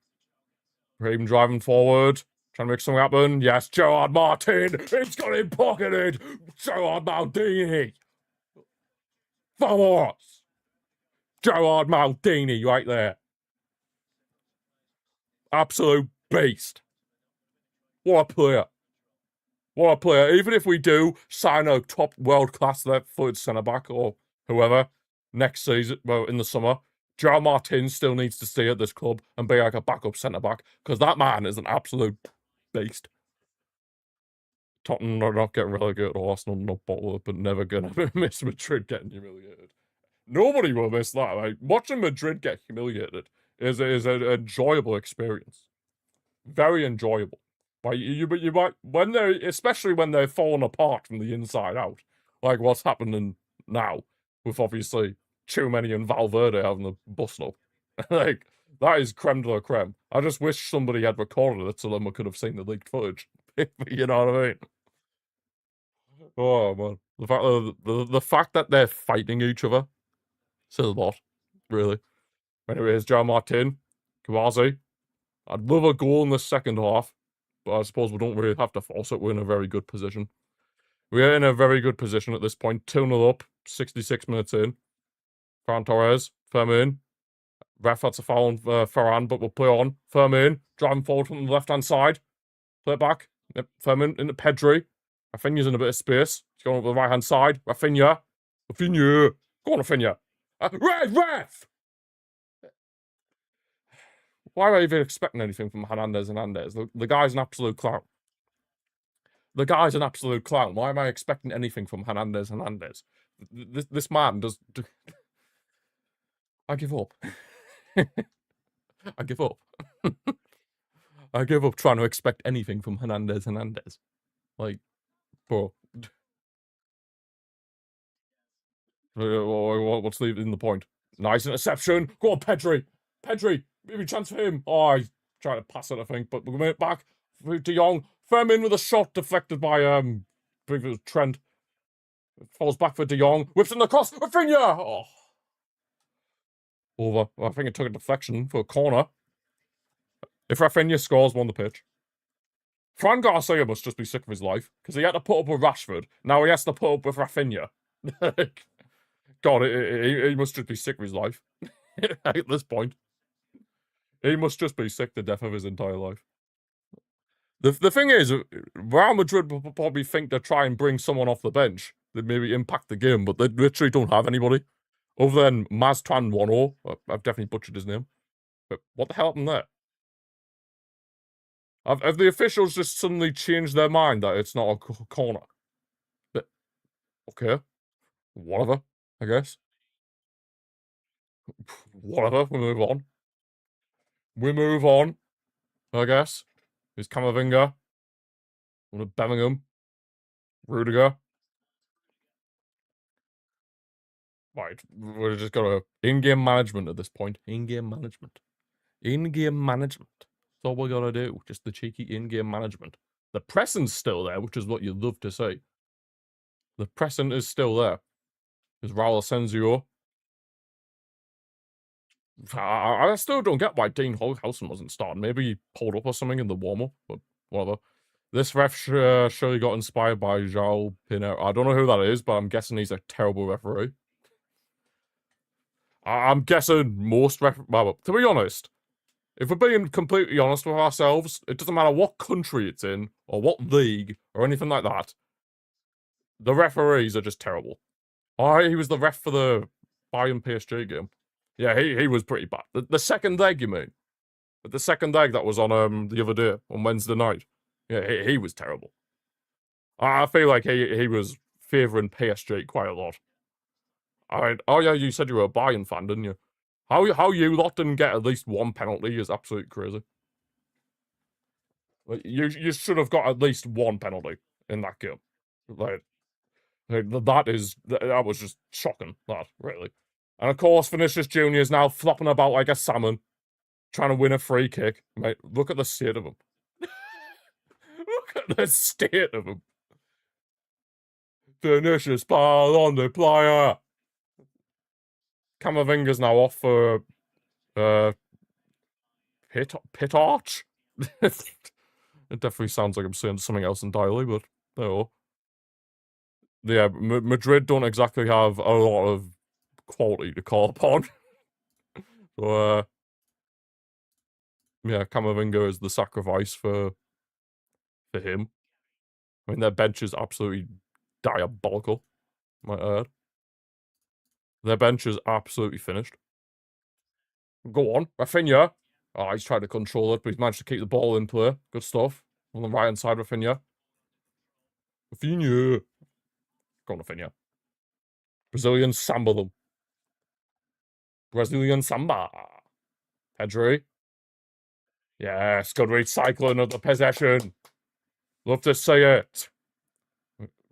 Brahim driving forward, trying to make something happen. Yes, Gerard Martin! It's got him pocketed! Gerard Maldini! Vamos! Gerard Maldini right there. Absolute beast. What a player. What a player. Even if we do sign a top world-class left-footed centre-back or whoever next season, well, in the summer, Gerard Martin still needs to stay at this club and be like a backup centre-back because that man is an absolute beast. Tottenham are not getting relegated, Arsenal not bottle it, but never gonna miss Madrid getting humiliated. Nobody will miss that. Like, watching Madrid get humiliated is an enjoyable experience. Very enjoyable. Like you might when they're especially when they're falling apart from the inside out, like what's happening now with obviously Tchouaméni and Valverde having the bust up. Like that is creme de la creme. I just wish somebody had recorded it so then we could have seen the leaked footage. You know what I mean? Oh man, the fact that they're fighting each other says a lot, really. Anyways, John Martin, Kouazi. I'd love a goal in the second half, but I suppose we don't really have to force it. We're in a very good position. We're in a very good position at this point. 2-0 up, 66 minutes in. Ferran Torres, Firmin. Ref, that's a foul on Ferran, but we'll play on. Firmin, driving forward from the left-hand side. Play it back. Yep, Firmin into Pedri. Rafinha's in a bit of space. He's going up the right-hand side. Rafinha. Rafinha. Go on, Rafinha. Ref! Why am I even expecting anything from Hernandez? The guy's an absolute clown. The guy's an absolute clown. Why am I expecting anything from Hernandez? This man does... I give up. I give up. I give up trying to expect anything from Hernandez. Like, bro. What's the point? Nice interception. Go on, Pedri. Pedri. Maybe chance for him. Oh, he's trying to pass it, I think. But we're going back. De Jong. Firmin with a shot deflected by, I believe it was Trent. Falls back for De Jong. Whips in the cross. Rafinha! Oh. Over. Well, I think it took a deflection for a corner. If Rafinha scores, we're on the pitch. Fran Garcia must just be sick of his life, because he had to put up with Rashford. Now he has to put up with Rafinha. God, he must just be sick of his life. At this point. He must just be sick to death of his entire life. The thing is, Real Madrid will probably think to try and bring someone off the bench that maybe impact the game, but they literally don't have anybody. Other than Maztran Wano. I've definitely butchered his name. But what the hell happened there? Have the officials just suddenly changed their mind that it's not a corner? But, okay, whatever, I guess. Whatever, we move on. We move on, I guess. Here's Camavinga. Bellingham. Rudiger. Right, we're just got a in-game management at this point. In-game management. In-game management. That's all we gotta do. Just the cheeky in-game management. The pressing's still there, which is what you'd love to see. The pressing is still there. There's Raul Asensio. I still don't get why Dean Housen wasn't starting. Maybe he pulled up or something in the warm-up, but whatever. This ref surely got inspired by João Pinheiro. I don't know who that is, but I'm guessing he's a terrible referee. I'm guessing most well, to be honest, if we're being completely honest with ourselves, it doesn't matter what country it's in, or what league, or anything like that. The referees are just terrible. Oh, he was the ref for the Bayern PSG game. Yeah, he was pretty bad. The second leg, you mean? The second leg that was on the other day, on Wednesday night. Yeah, he was terrible. I feel like he was favouring PSG quite a lot. Oh yeah, you said you were a Bayern fan, didn't you? How you lot didn't get at least one penalty is absolutely crazy. Like, you should have got at least one penalty in that game. Like that was just shocking. That really. And of course, Vinicius Junior is now flopping about like a salmon, trying to win a free kick. Mate, look at the state of him. Look at the state of him. Vinicius ball on the player. Camavinga's now off for pit arch. It definitely sounds like I'm saying something else entirely, but no. Yeah, Madrid don't exactly have a lot of quality to call upon. So, yeah, Camavinga is the sacrifice for him. I mean, their bench is absolutely diabolical, might add. Their bench is absolutely finished. Go on, Rafinha. Oh, he's tried to control it, but he's managed to keep the ball in play. Good stuff. On the right-hand side, Rafinha. Rafinha. Go on, Rafinha. Brazilian samba them. Brazilian samba. Pedri. Yes, good recycling of the possession. Love to see it.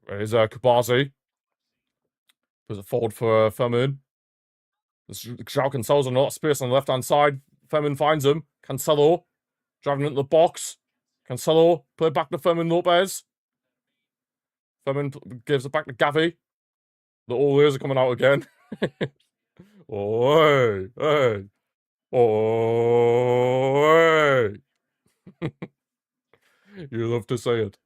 There's Kubazi. There's a forward for Firmin. João Cancelo's in a lot of space on the left-hand side. Firmin finds him. Cancelo. Driving into the box. Cancelo. Play back to Firmin Lopez. Firmin gives it back to Gavi. The all ears are coming out again. Oh, hey. Oh, hey. You love to say it.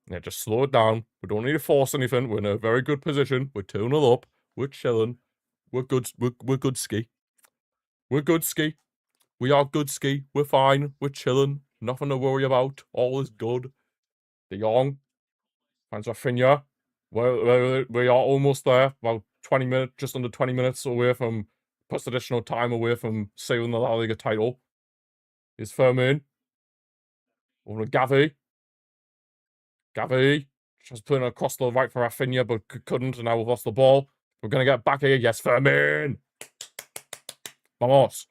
Yeah, just slow it down. We don't need to force anything. We're in a very good position. We're 2-0 up. We're chilling. We're good. We're good ski. We're good ski. We are good ski. We're fine. We're chilling. Nothing to worry about. All is good. De Jong. Finds Rafinha. We are almost there. About 20 minutes, just under 20 minutes away from, plus additional time away from sealing the La Liga title. Is Firmin. Over to Gavi. Gavi. Just putting it across the right for Rafinha, but couldn't, and now we've lost the ball. We're going to get back here. Yes, Firmin. Vamos.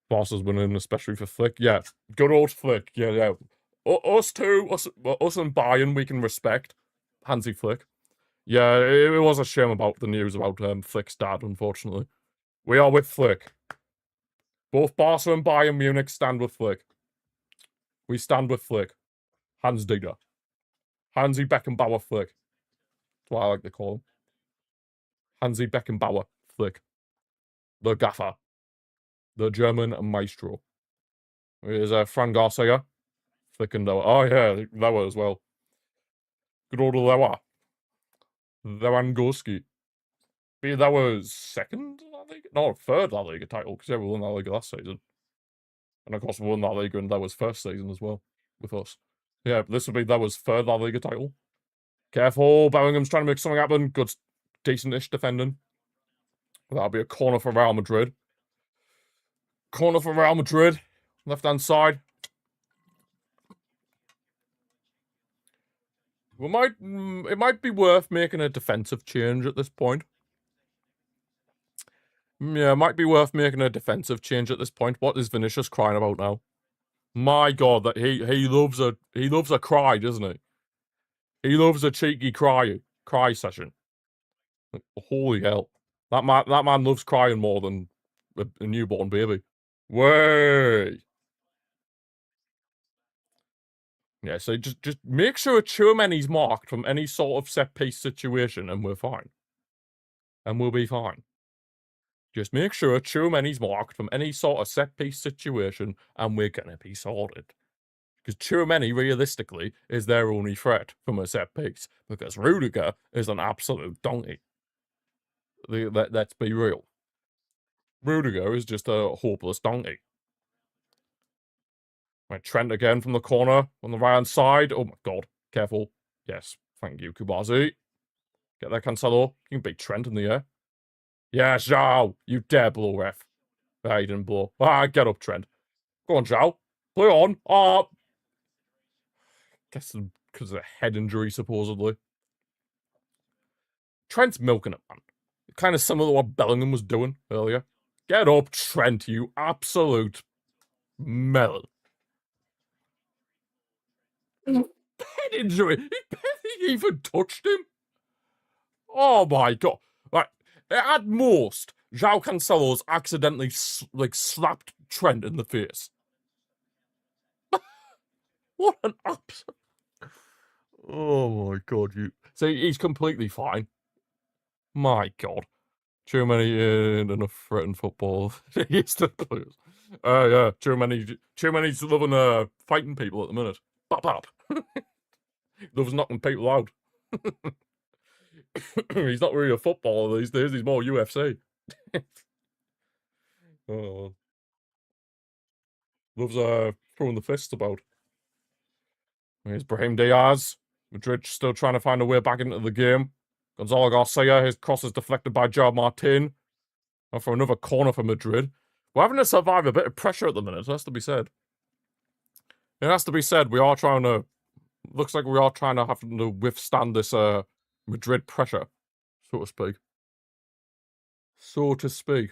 Boss is winning, especially for Flick. Yeah, good old Flick. Yeah. Us too, us and Bayern, we can respect. Hansi Flick. Yeah, it was a shame about the news about Flick's dad, unfortunately. We are with Flick. Both Barca and Bayern Munich stand with Flick. We stand with Flick. Hans Digger. Hansi Beckenbauer Flick. That's what I like to call him. Hansi Beckenbauer Flick. The gaffer. The German maestro. Here's Fran Garcia. Flick and Lower. Oh, yeah, Lower as well. Good old Lower. Lewandowski. That was second La Liga? No, third La Liga title, because we won La Liga last season. And of course, we won La Liga in Lower's first season as well, with us. Yeah, this would be Lower's third La Liga title. Careful, Bellingham's trying to make something happen. Good, decent-ish defending. That'll be a corner for Real Madrid. Corner for Real Madrid. Left-hand side. It might be worth making a defensive change at this point. Yeah, it might be worth making a defensive change at this point. What is Vinicius crying about now? My God, that he loves a cry, doesn't he? He loves a cheeky cry session. Holy hell, that man loves crying more than a newborn baby. Way. Yeah, so just make sure Tchouameni's marked from any sort of set piece situation, and we're fine. And we'll be fine. Just make sure Tchouameni's marked from any sort of set piece situation, and we're gonna be sorted. Because Tchouameni, realistically, is their only threat from a set piece. Because Rudiger is an absolute donkey. Let's be real. Rudiger is just a hopeless donkey. Right, Trent again from the corner on the right hand side. Oh my God, careful. Yes, thank you, Kubazi. Get there, Cancelo. You can beat Trent in the air. Yeah, Zhao, you dare blow, ref. Ah, he didn't blow. Ah, get up, Trent. Go on, Zhao. Play on. Ah. Guess because of a head injury, supposedly. Trent's milking it, man. Kind of similar to what Bellingham was doing earlier. Get up, Trent, you absolute melon. Head injury. He barely even touched him. Oh my God. Like, at most, João Cancelo's accidentally, slapped Trent in the face. What an absolute... Oh my God, you... So he's completely fine. My God. Too many enough threatened football. He's the players. Yeah, too many's loving fighting people at the minute. Bop bop. Loves knocking people out. He's not really a footballer these days, he's more UFC. Oh. Loves throwing the fists about. Here's Brahim Diaz. Madrid still trying to find a way back into the game. Gonzalo Garcia, his cross is deflected by João Martin. And for another corner for Madrid. We're having to survive a bit of pressure at the minute, it has to be said. It has to be said, we are trying to... Looks like we are trying to have to withstand this Madrid pressure, so to speak. So to speak.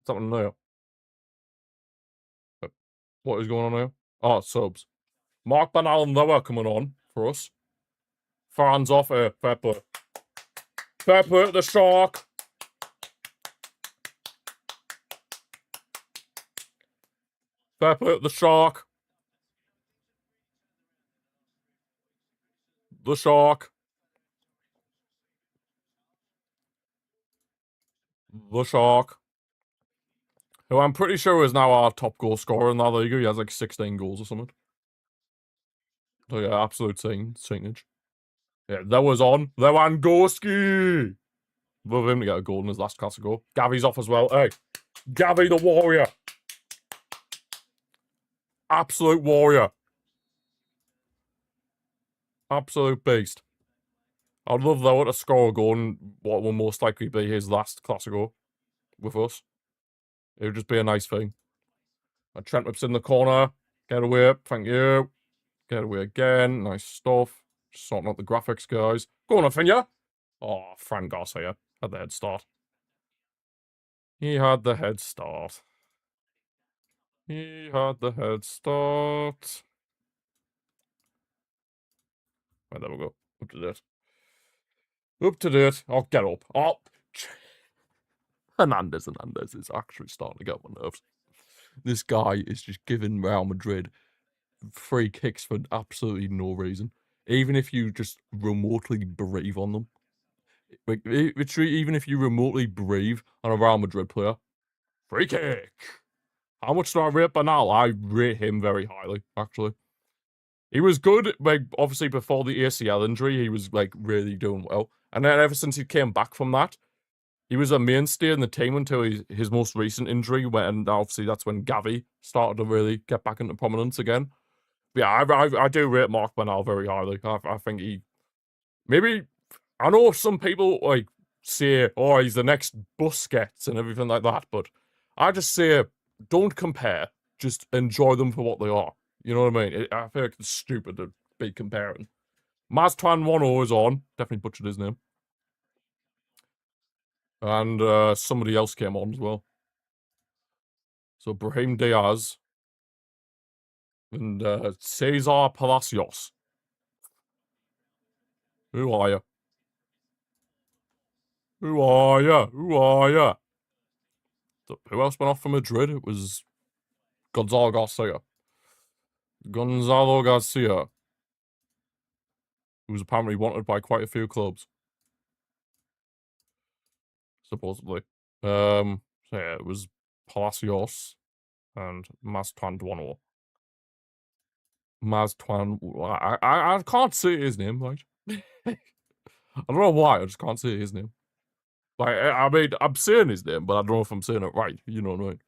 What's happening there? What is going on here? Oh, subs. Mark Bernal Noah coming on for us. Fans off here. Fair play. Fair play to the Shark. Fair play to the Shark. The Shark. The Shark. Who I'm pretty sure is now our top goal scorer in that Liga. He has like 16 goals or something. So yeah, absolute signage. Yeah, that was on Lewandowski. Love him to get a goal in his last Classico. Gavi's off as well. Hey, Gavi the warrior. Absolute warrior. Absolute beast. I'd love though to score a goal in what will most likely be his last Classico with us. It would just be a nice thing. And Trent whips in the corner. Get away. Thank you. Get away again. Nice stuff. Just sorting out the graphics, guys. Go on, Afinia. Oh, Fran Garcia had the head start. He had the head start. He had the head start. Right, there we go. Up to date. Up to date. Oh, get up. Oh. Hernandez is actually starting to get on my nerves. This guy is just giving Real Madrid free kicks for absolutely no reason. Even if you just remotely breathe on them. Like, even if you remotely breathe on a Real Madrid player. Free kick! How much do I rate Bernal? I rate him very highly, actually. He was good, like, obviously before the ACL injury, he was, like, really doing well. And then ever since he came back from that, he was a mainstay in the team until his most recent injury, and obviously that's when Gavi started to really get back into prominence again. But yeah, I do rate Mark Bernal very highly. I think he... Maybe... I know some people, like, say, oh, he's the next Busquets and everything like that, but I just say, don't compare. Just enjoy them for what they are. You know what I mean? I feel like it's stupid to be comparing. Maztwan 1-0 is on. Definitely butchered his name. And somebody else came on as well. So Brahim Diaz and Cesar Palacios. Who are you? Who are you? Who are you? So who else went off for Madrid? It was Gonzalo Garcia. Gonzalo Garcia, who was apparently wanted by quite a few clubs. Supposedly. So yeah, it was Palacios and Maztwan 1-0. Maztwan. I can't say his name, right? I don't know why, I just can't say his name. Like, I mean, I'm saying his name, but I don't know if I'm saying it right. You know what I mean?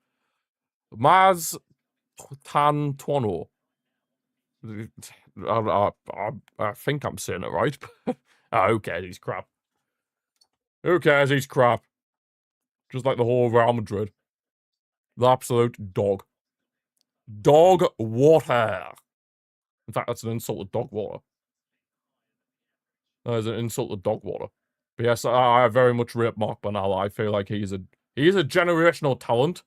Maztwan 1-0. I think I'm saying it right. Who cares? He's crap. Who cares? He's crap. Just like the whole Real Madrid. The absolute dog. Dog water. In fact, that's an insult to dog water. That is an insult to dog water. But yes, I very much rate Marc Bernal. I feel like he's a generational talent.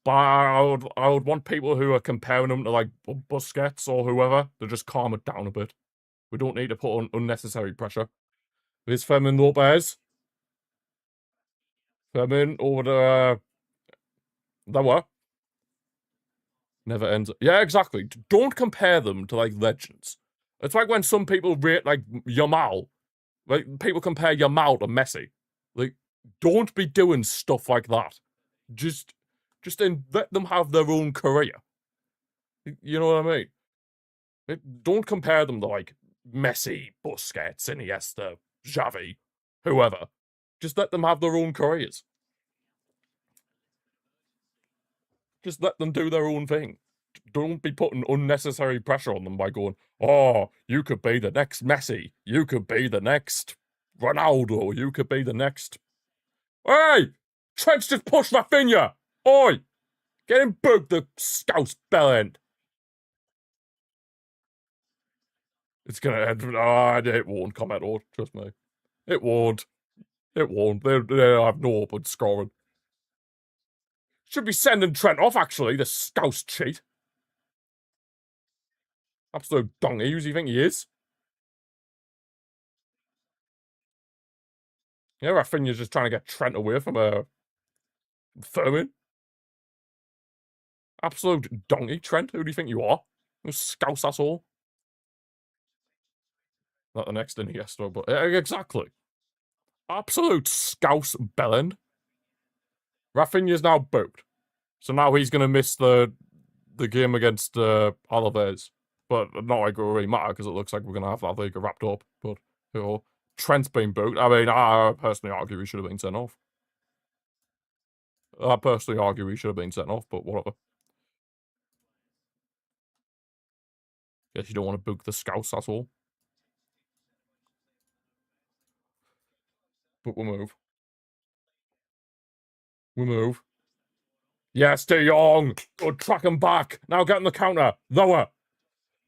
But I would want people who are comparing him to like Busquets or whoever to just calm it down a bit. We don't need to put on unnecessary pressure. There's Fermin Lopez. Fermin over to Lower. Never ends. Yeah, exactly. Don't compare them to like legends. It's like when some people rate like Yamal. Like people compare Yamal to Messi. Like, don't be doing stuff like that. Just let them have their own career. You know what I mean? Don't compare them to like Messi, Busquets, Iniesta, Xavi, whoever. Just let them have their own careers. Just let them do their own thing. Don't be putting unnecessary pressure on them by going, oh, you could be the next Messi. You could be the next Ronaldo. You could be the next. Hey! Trent's just pushed Rafinha! Oi! Get him booked, the scouse bellend. It's gonna end. It won't come at all. Trust me. It won't. It won't. They have no open scoring. Should be sending Trent off, actually, the scouse cheat. Absolute donkey. Who do you think he is? Yeah, Rafinha's just trying to get Trent away from Thurman. Absolute donkey, Trent. Who do you think you are? You scouse asshole. Not the next Iniesta, but exactly. Absolute scouse bellend. Rafinha's now booked. So now he's going to miss the game against Alaves. But not like it will really matter because it looks like we're going to have that Liga wrapped up. But, you know, Trent's been booked. I mean, I personally argue he should have been sent off. I personally argue he should have been sent off, but whatever. Guess you don't want to book the scouts, that's all. But we'll move. We'll move. Yes, De Jong. Good, track him back. Now get in the counter. Lower.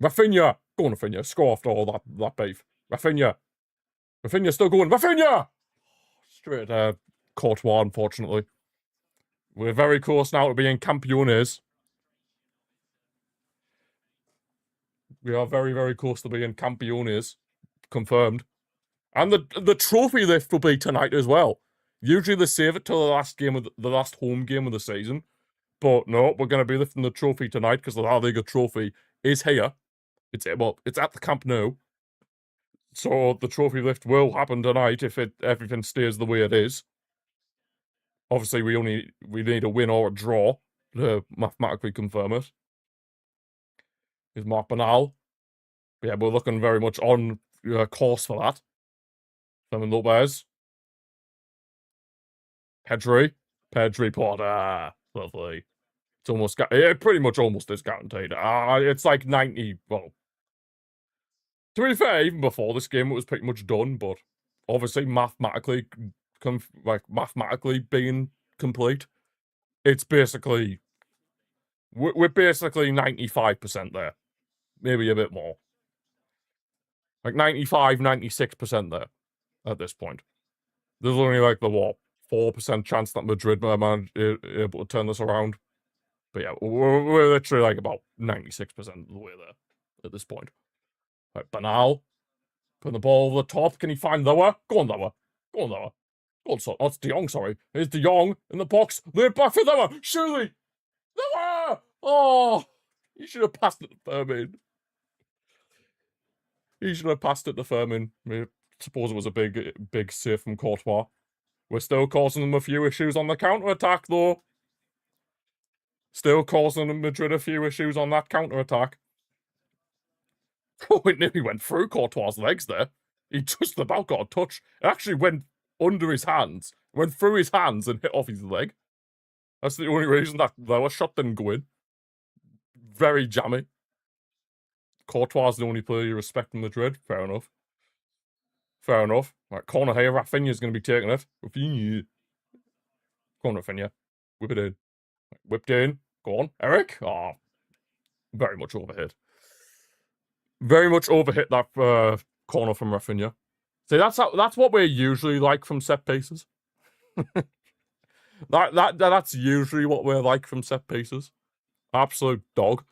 Rafinha. Go on, Rafinha. Score after all that beef. Rafinha. Rafinha still going. Rafinha! Straight Courtois, unfortunately. We're very close now to being campeones. We are very, very close to being campeones. Confirmed. And the trophy lift will be tonight as well. Usually they save it till the last home game of the season. But no, we're going to be lifting the trophy tonight because the La Liga trophy is here. It's at the Camp Nou. So the trophy lift will happen tonight if everything stays the way it is. Obviously, we need a win or a draw to mathematically confirm it. Is Marc Bernal. But yeah, we're looking very much on course for that. Fermin Lopez. Pedri Porter. Lovely. It's almost it pretty much almost is guaranteed. It's like 90. Well, to be fair, even before this game, it was pretty much done. But obviously, mathematically being complete, it's basically we're basically 95% there, maybe a bit more, like 95, 96% there at this point. There's only like the 4% chance that Madrid are able to turn this around. But yeah, we're literally like about 96% of the way there at this point. Right, Banal, putting the ball over the top. Can he find Lower? Go on, Lower. Go on, Lower. Go on, oh, it's De Jong, sorry. Here's De Jong in the box. They're back for Lower. Surely. Lower! Oh, he should have passed it to Firmin. He should have passed it to Firmin. I suppose it was a big save from Courtois. We're still causing them a few issues on the counter-attack, though. Still causing Madrid a few issues on that counter-attack. Oh, it nearly went through Courtois' legs there. He just about got a touch. It actually went under his hands, went through his hands and hit off his leg. That's the only reason that lower shot didn't go in. Very jammy. Courtois is the only player you respect in Madrid. Fair enough. Fair enough. Right, corner here. Rafinha's going to be taking it. Rafinha. Go on, Rafinha. Whip it in. Whipped in. Go on. Eric. Oh, very much overhit. Very much overhit that corner from Rafinha. See, that's what we're usually like from set pieces. That's usually what we're like from set pieces. Absolute dog.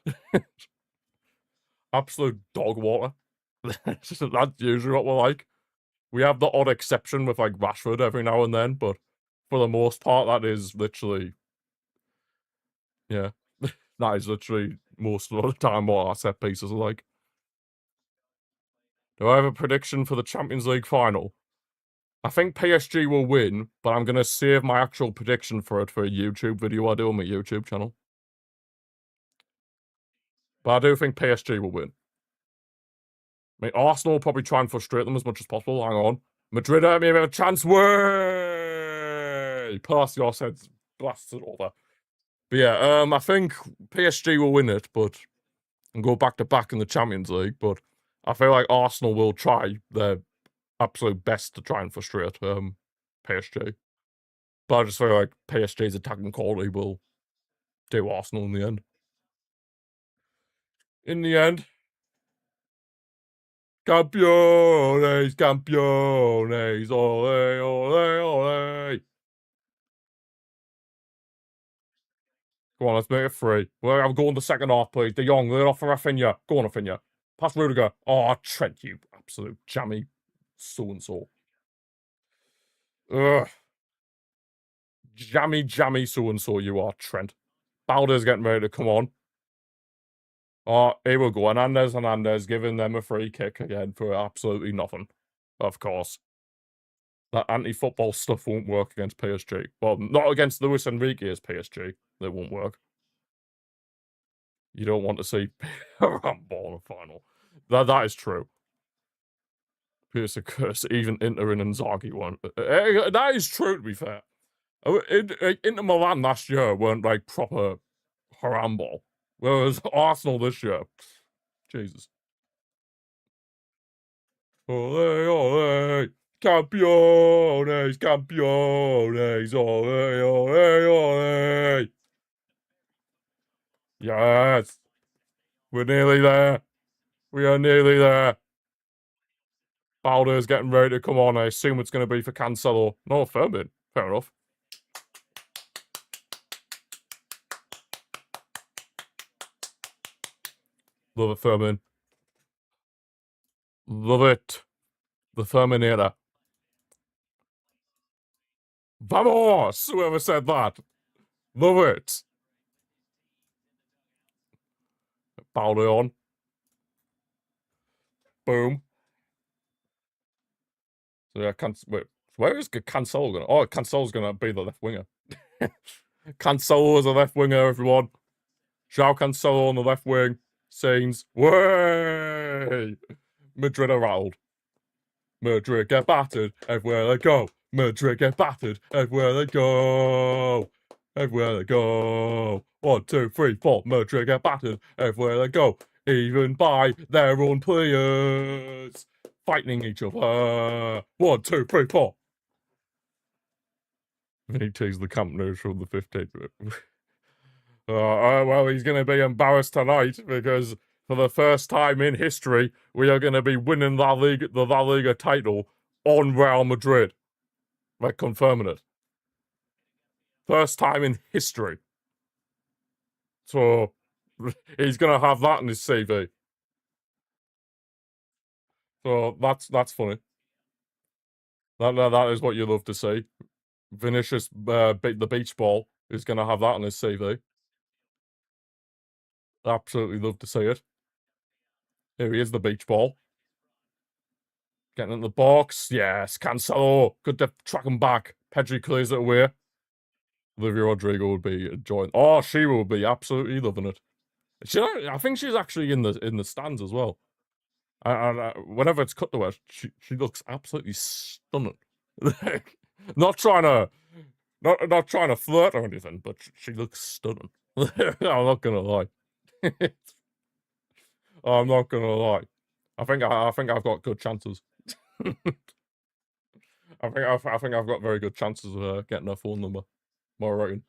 Absolute dog water. That's usually what we're like. We have the odd exception with like Rashford every now and then, but for the most part, that is literally, yeah, that is literally most of the time what our set pieces are like. Do I have a prediction for the Champions League final? I think PSG will win, but I'm going to save my actual prediction for it for a YouTube video I do on my YouTube channel. But I do think PSG will win. I mean, Arsenal will probably try and frustrate them as much as possible. Hang on. Madrid, maybe have a chance. Way! Palacios heads blasted over. But yeah, I think PSG will win it, and go back to back in the Champions League. But I feel like Arsenal will try their absolute best to try and frustrate PSG. But I just feel like PSG's attacking quality will do Arsenal in the end. In the end. Campeones, campeones, ole, ole, ole. Come on, let's make it 3. We'll go on the second half, please. De Jong, lead off for Rafinha. Go on, Rafinha. Pass Rudiger. Oh, Trent, you absolute jammy so-and-so. Ugh. Jammy so-and-so you are, Trent. Balder's getting ready to come on. Oh, here we go. Hernandez giving them a free kick again for absolutely nothing. Of course. That anti-football stuff won't work against PSG. Well, not against Luis Enrique's PSG. It won't work. You don't want to see a handball in a final. That is true. Pierce curse, even Inter and Inzaghi won't. That is true, to be fair. Inter Milan last year weren't like proper handball. Whereas Arsenal this year, Jesus. Ole, ole. Campeones, campeones, ole, ole, ole. Yes. We're nearly there. We are nearly there. Balder's getting ready to come on. I assume it's going to be for Cancelo. No, Firmin. Fair enough. Love it, Firmin. Love it. The Firminator. Vamos! Whoever said that. Love it. Balder on. Boom. So yeah, wait, where is Cancelo going? Oh, Cancelo's going to be the left winger. Cancelo is a left winger, everyone. João Cancelo on the left wing. Scenes. Way! Madrid are rattled. Madrid get battered everywhere they go. Madrid get battered everywhere they go. Everywhere they go. 1, 2, 3, 4. Madrid get battered everywhere they go. Even by their own players. Fighting each other. 1, 2, 3, 4. Benitez, the Camp Nou from the 15th. Well, he's going to be embarrassed tonight because for the first time in history, we are going to be winning the La Liga title on Real Madrid. We're confirming it. First time in history. So he's going to have that in his CV. So that's funny. That is what you love to see. Vinicius, the beach ball, is going to have that on his CV. Absolutely love to see it. Here he is, the beach ball. Getting in the box. Yes, Cancelo. Good to track him back. Pedri clears it away. Olivia Rodrigo would be enjoying. Oh, she will be absolutely loving it. I think she's actually in the stands as well. And whenever it's cut to her, she looks absolutely stunning. not trying to flirt or anything, but she looks stunning. I'm not gonna lie. I'm not gonna lie. I think I've got good chances. I think I've got very good chances of getting her phone number. What I reckon.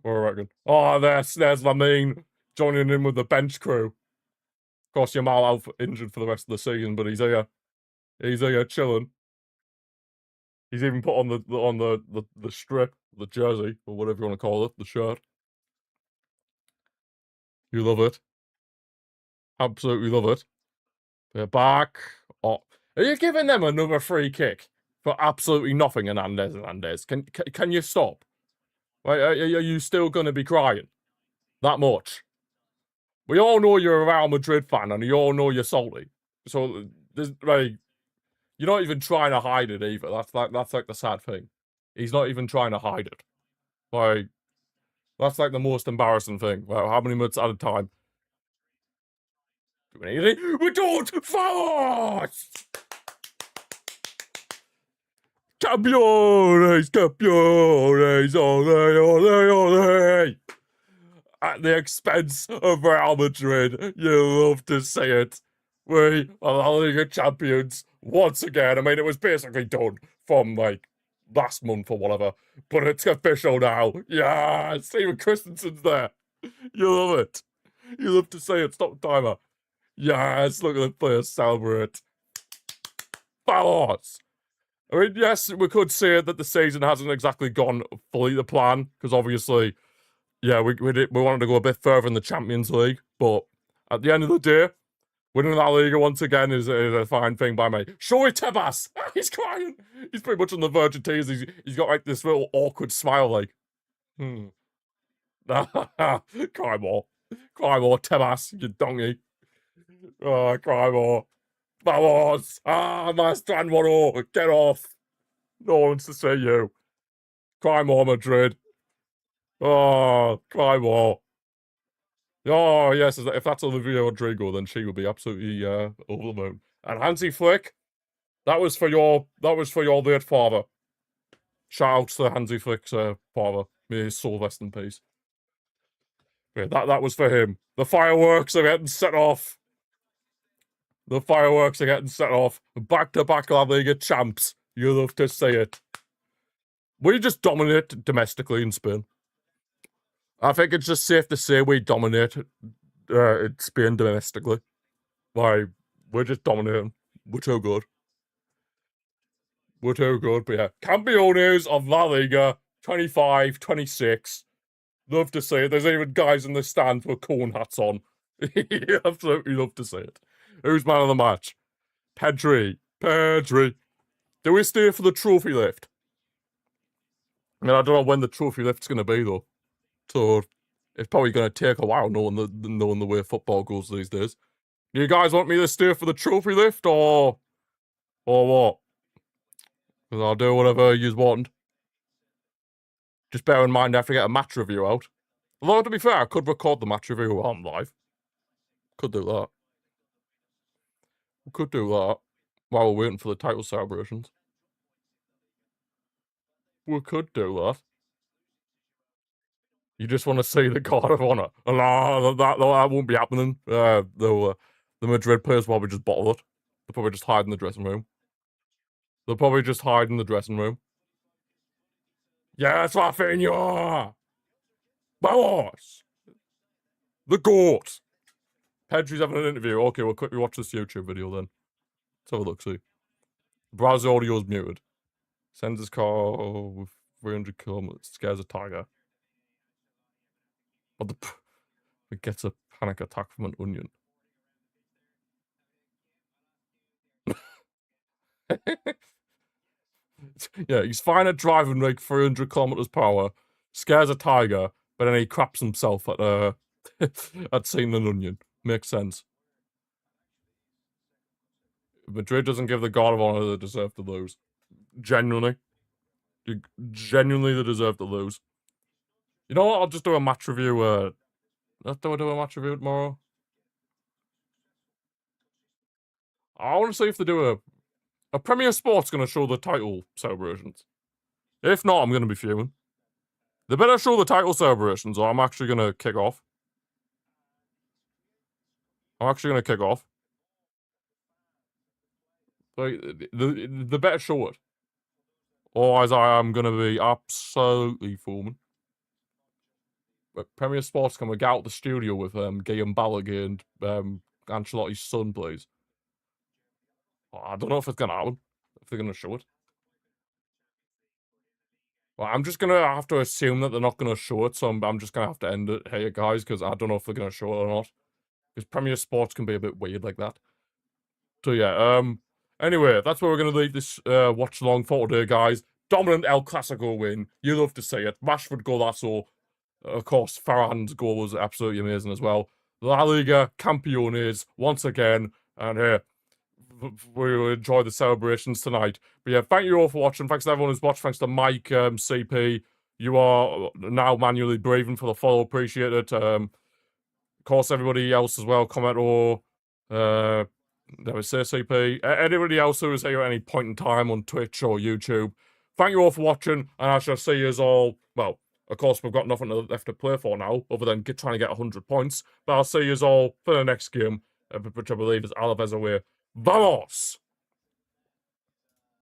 What I reckon. Oh, there's Lamine joining in with the bench crew. Of course, Yamal out injured for the rest of the season, but he's here. He's here chilling. He's even put on the strip, the jersey, or whatever you want to call it, the shirt. You love it. Absolutely love it. They're back. Oh, are you giving them another free kick for absolutely nothing, Hernandez? Can you stop? Are you still going to be crying that much? We all know you're a Real Madrid fan, and you all know you're salty. So there's like, you're not even trying to hide it either. That's like the sad thing. He's not even trying to hide it. Like, that's like the most embarrassing thing. Well, how many minutes at a time? We don't fast. Campeones, ole, ole, ole. At the expense of Real Madrid. You love to see it. We are the Liga champions once again. I mean, it was basically done from like last month or whatever, but it's official now. Yeah, Steven Christensen's there. You love it. You love to see it. Stop the timer. Yes, look at the players celebrate. Vamos! I mean, yes, we could say that the season hasn't exactly gone fully to plan, because obviously, yeah, we wanted to go a bit further in the Champions League, but at the end of the day, winning that Liga once again is a fine thing by me. Showy Tebas! He's crying! He's pretty much on the verge of tears. He's got like this little awkward smile, like, Cry more. Cry more, Tebas, you donkey. Oh, cry more. Vamos! Ah, Master Anwaro, get off! No one wants to see you. Cry more, Madrid. Oh, cry more. Oh, yes, if that's Olivia Rodrigo, then she will be absolutely over the moon. And Hansi Flick, that was for your late father. Shout out to Hansi Flick's father. May his soul rest in peace. Yeah, that was for him. The fireworks are getting set off. The fireworks are getting set off. Back-to-back La Liga champs. You love to see it. We just dominate domestically in Spain. I think it's just safe to say we dominate Spain domestically. Like, we're just dominating. We're too good. We're too good. But yeah, Campeones of La Liga 25, 26. Love to see it. There's even guys in the stands with cone hats on. Absolutely love to see it. Who's man of the match? Pedri. Do we stay for the trophy lift? I mean, I don't know when the trophy lift's going to be, though. So, it's probably going to take a while knowing the way football goes these days. Do you guys want me to stay for the trophy lift, or what? Because I'll do whatever you want. Just bear in mind I have to get a match review out. Although, to be fair, I could record the match review on live. Could do that. Could do that while we're waiting for the title celebrations. We could do that. You just want to see the Guard of Honor. No, that won't be happening. The Madrid players probably just bottle it. They'll probably just hide in the dressing room. Yes, Rafinha! Vamos! The GOAT! Pedri's having an interview. Okay, we'll quickly watch this YouTube video then. Let's have a look, see. Browser audio is muted. Sends his car with 300 kilometers. Scares a tiger. What the... It gets a panic attack from an onion. Yeah, he's fine at driving like 300 kilometers per hour, scares a tiger, but then he craps himself at at seeing an onion. Makes sense. Madrid doesn't give the guard of honor they deserve to lose. Genuinely. Genuinely they deserve to lose. You know what? I'll just do a match review. Do I do a match review tomorrow? I want to see if they do a Premier Sports going to show the title celebrations. If not, I'm going to be fuming. They better show the title celebrations, or I'm actually going to kick off. I'm actually going to kick off. Like, they better show it. Otherwise, I am going to be absolutely fuming. But Premier Sports, can we get out the studio with Guillaume Balaguer and Ancelotti's son, please? I don't know if it's going to happen. If they're going to show it. Well, I'm just going to have to assume that they're not going to show it, so I'm just going to have to end it here, guys, because I don't know if they're going to show it or not. Because Premier Sports can be a bit weird like that. So yeah, anyway, that's where we're going to leave this watch along for today, guys. Dominant El Clasico win. You love to see it. Rashford golazo. Of course, Farhan's goal was absolutely amazing as well. La Liga Campeones once again. And we will enjoy the celebrations tonight. But yeah, thank you all for watching. Thanks to everyone who's watched. Thanks to Mike, CP. You are now manually breathing for the follow. Appreciate it. Of course, everybody else as well. Comment or there was CCP. Anybody else who is here at any point in time on Twitch or YouTube. Thank you all for watching, and I shall see you all. Well, of course, we've got nothing left to play for now, other than trying to get 100 points. But I'll see you all for the next game, which I believe is Alaves away. Vamos!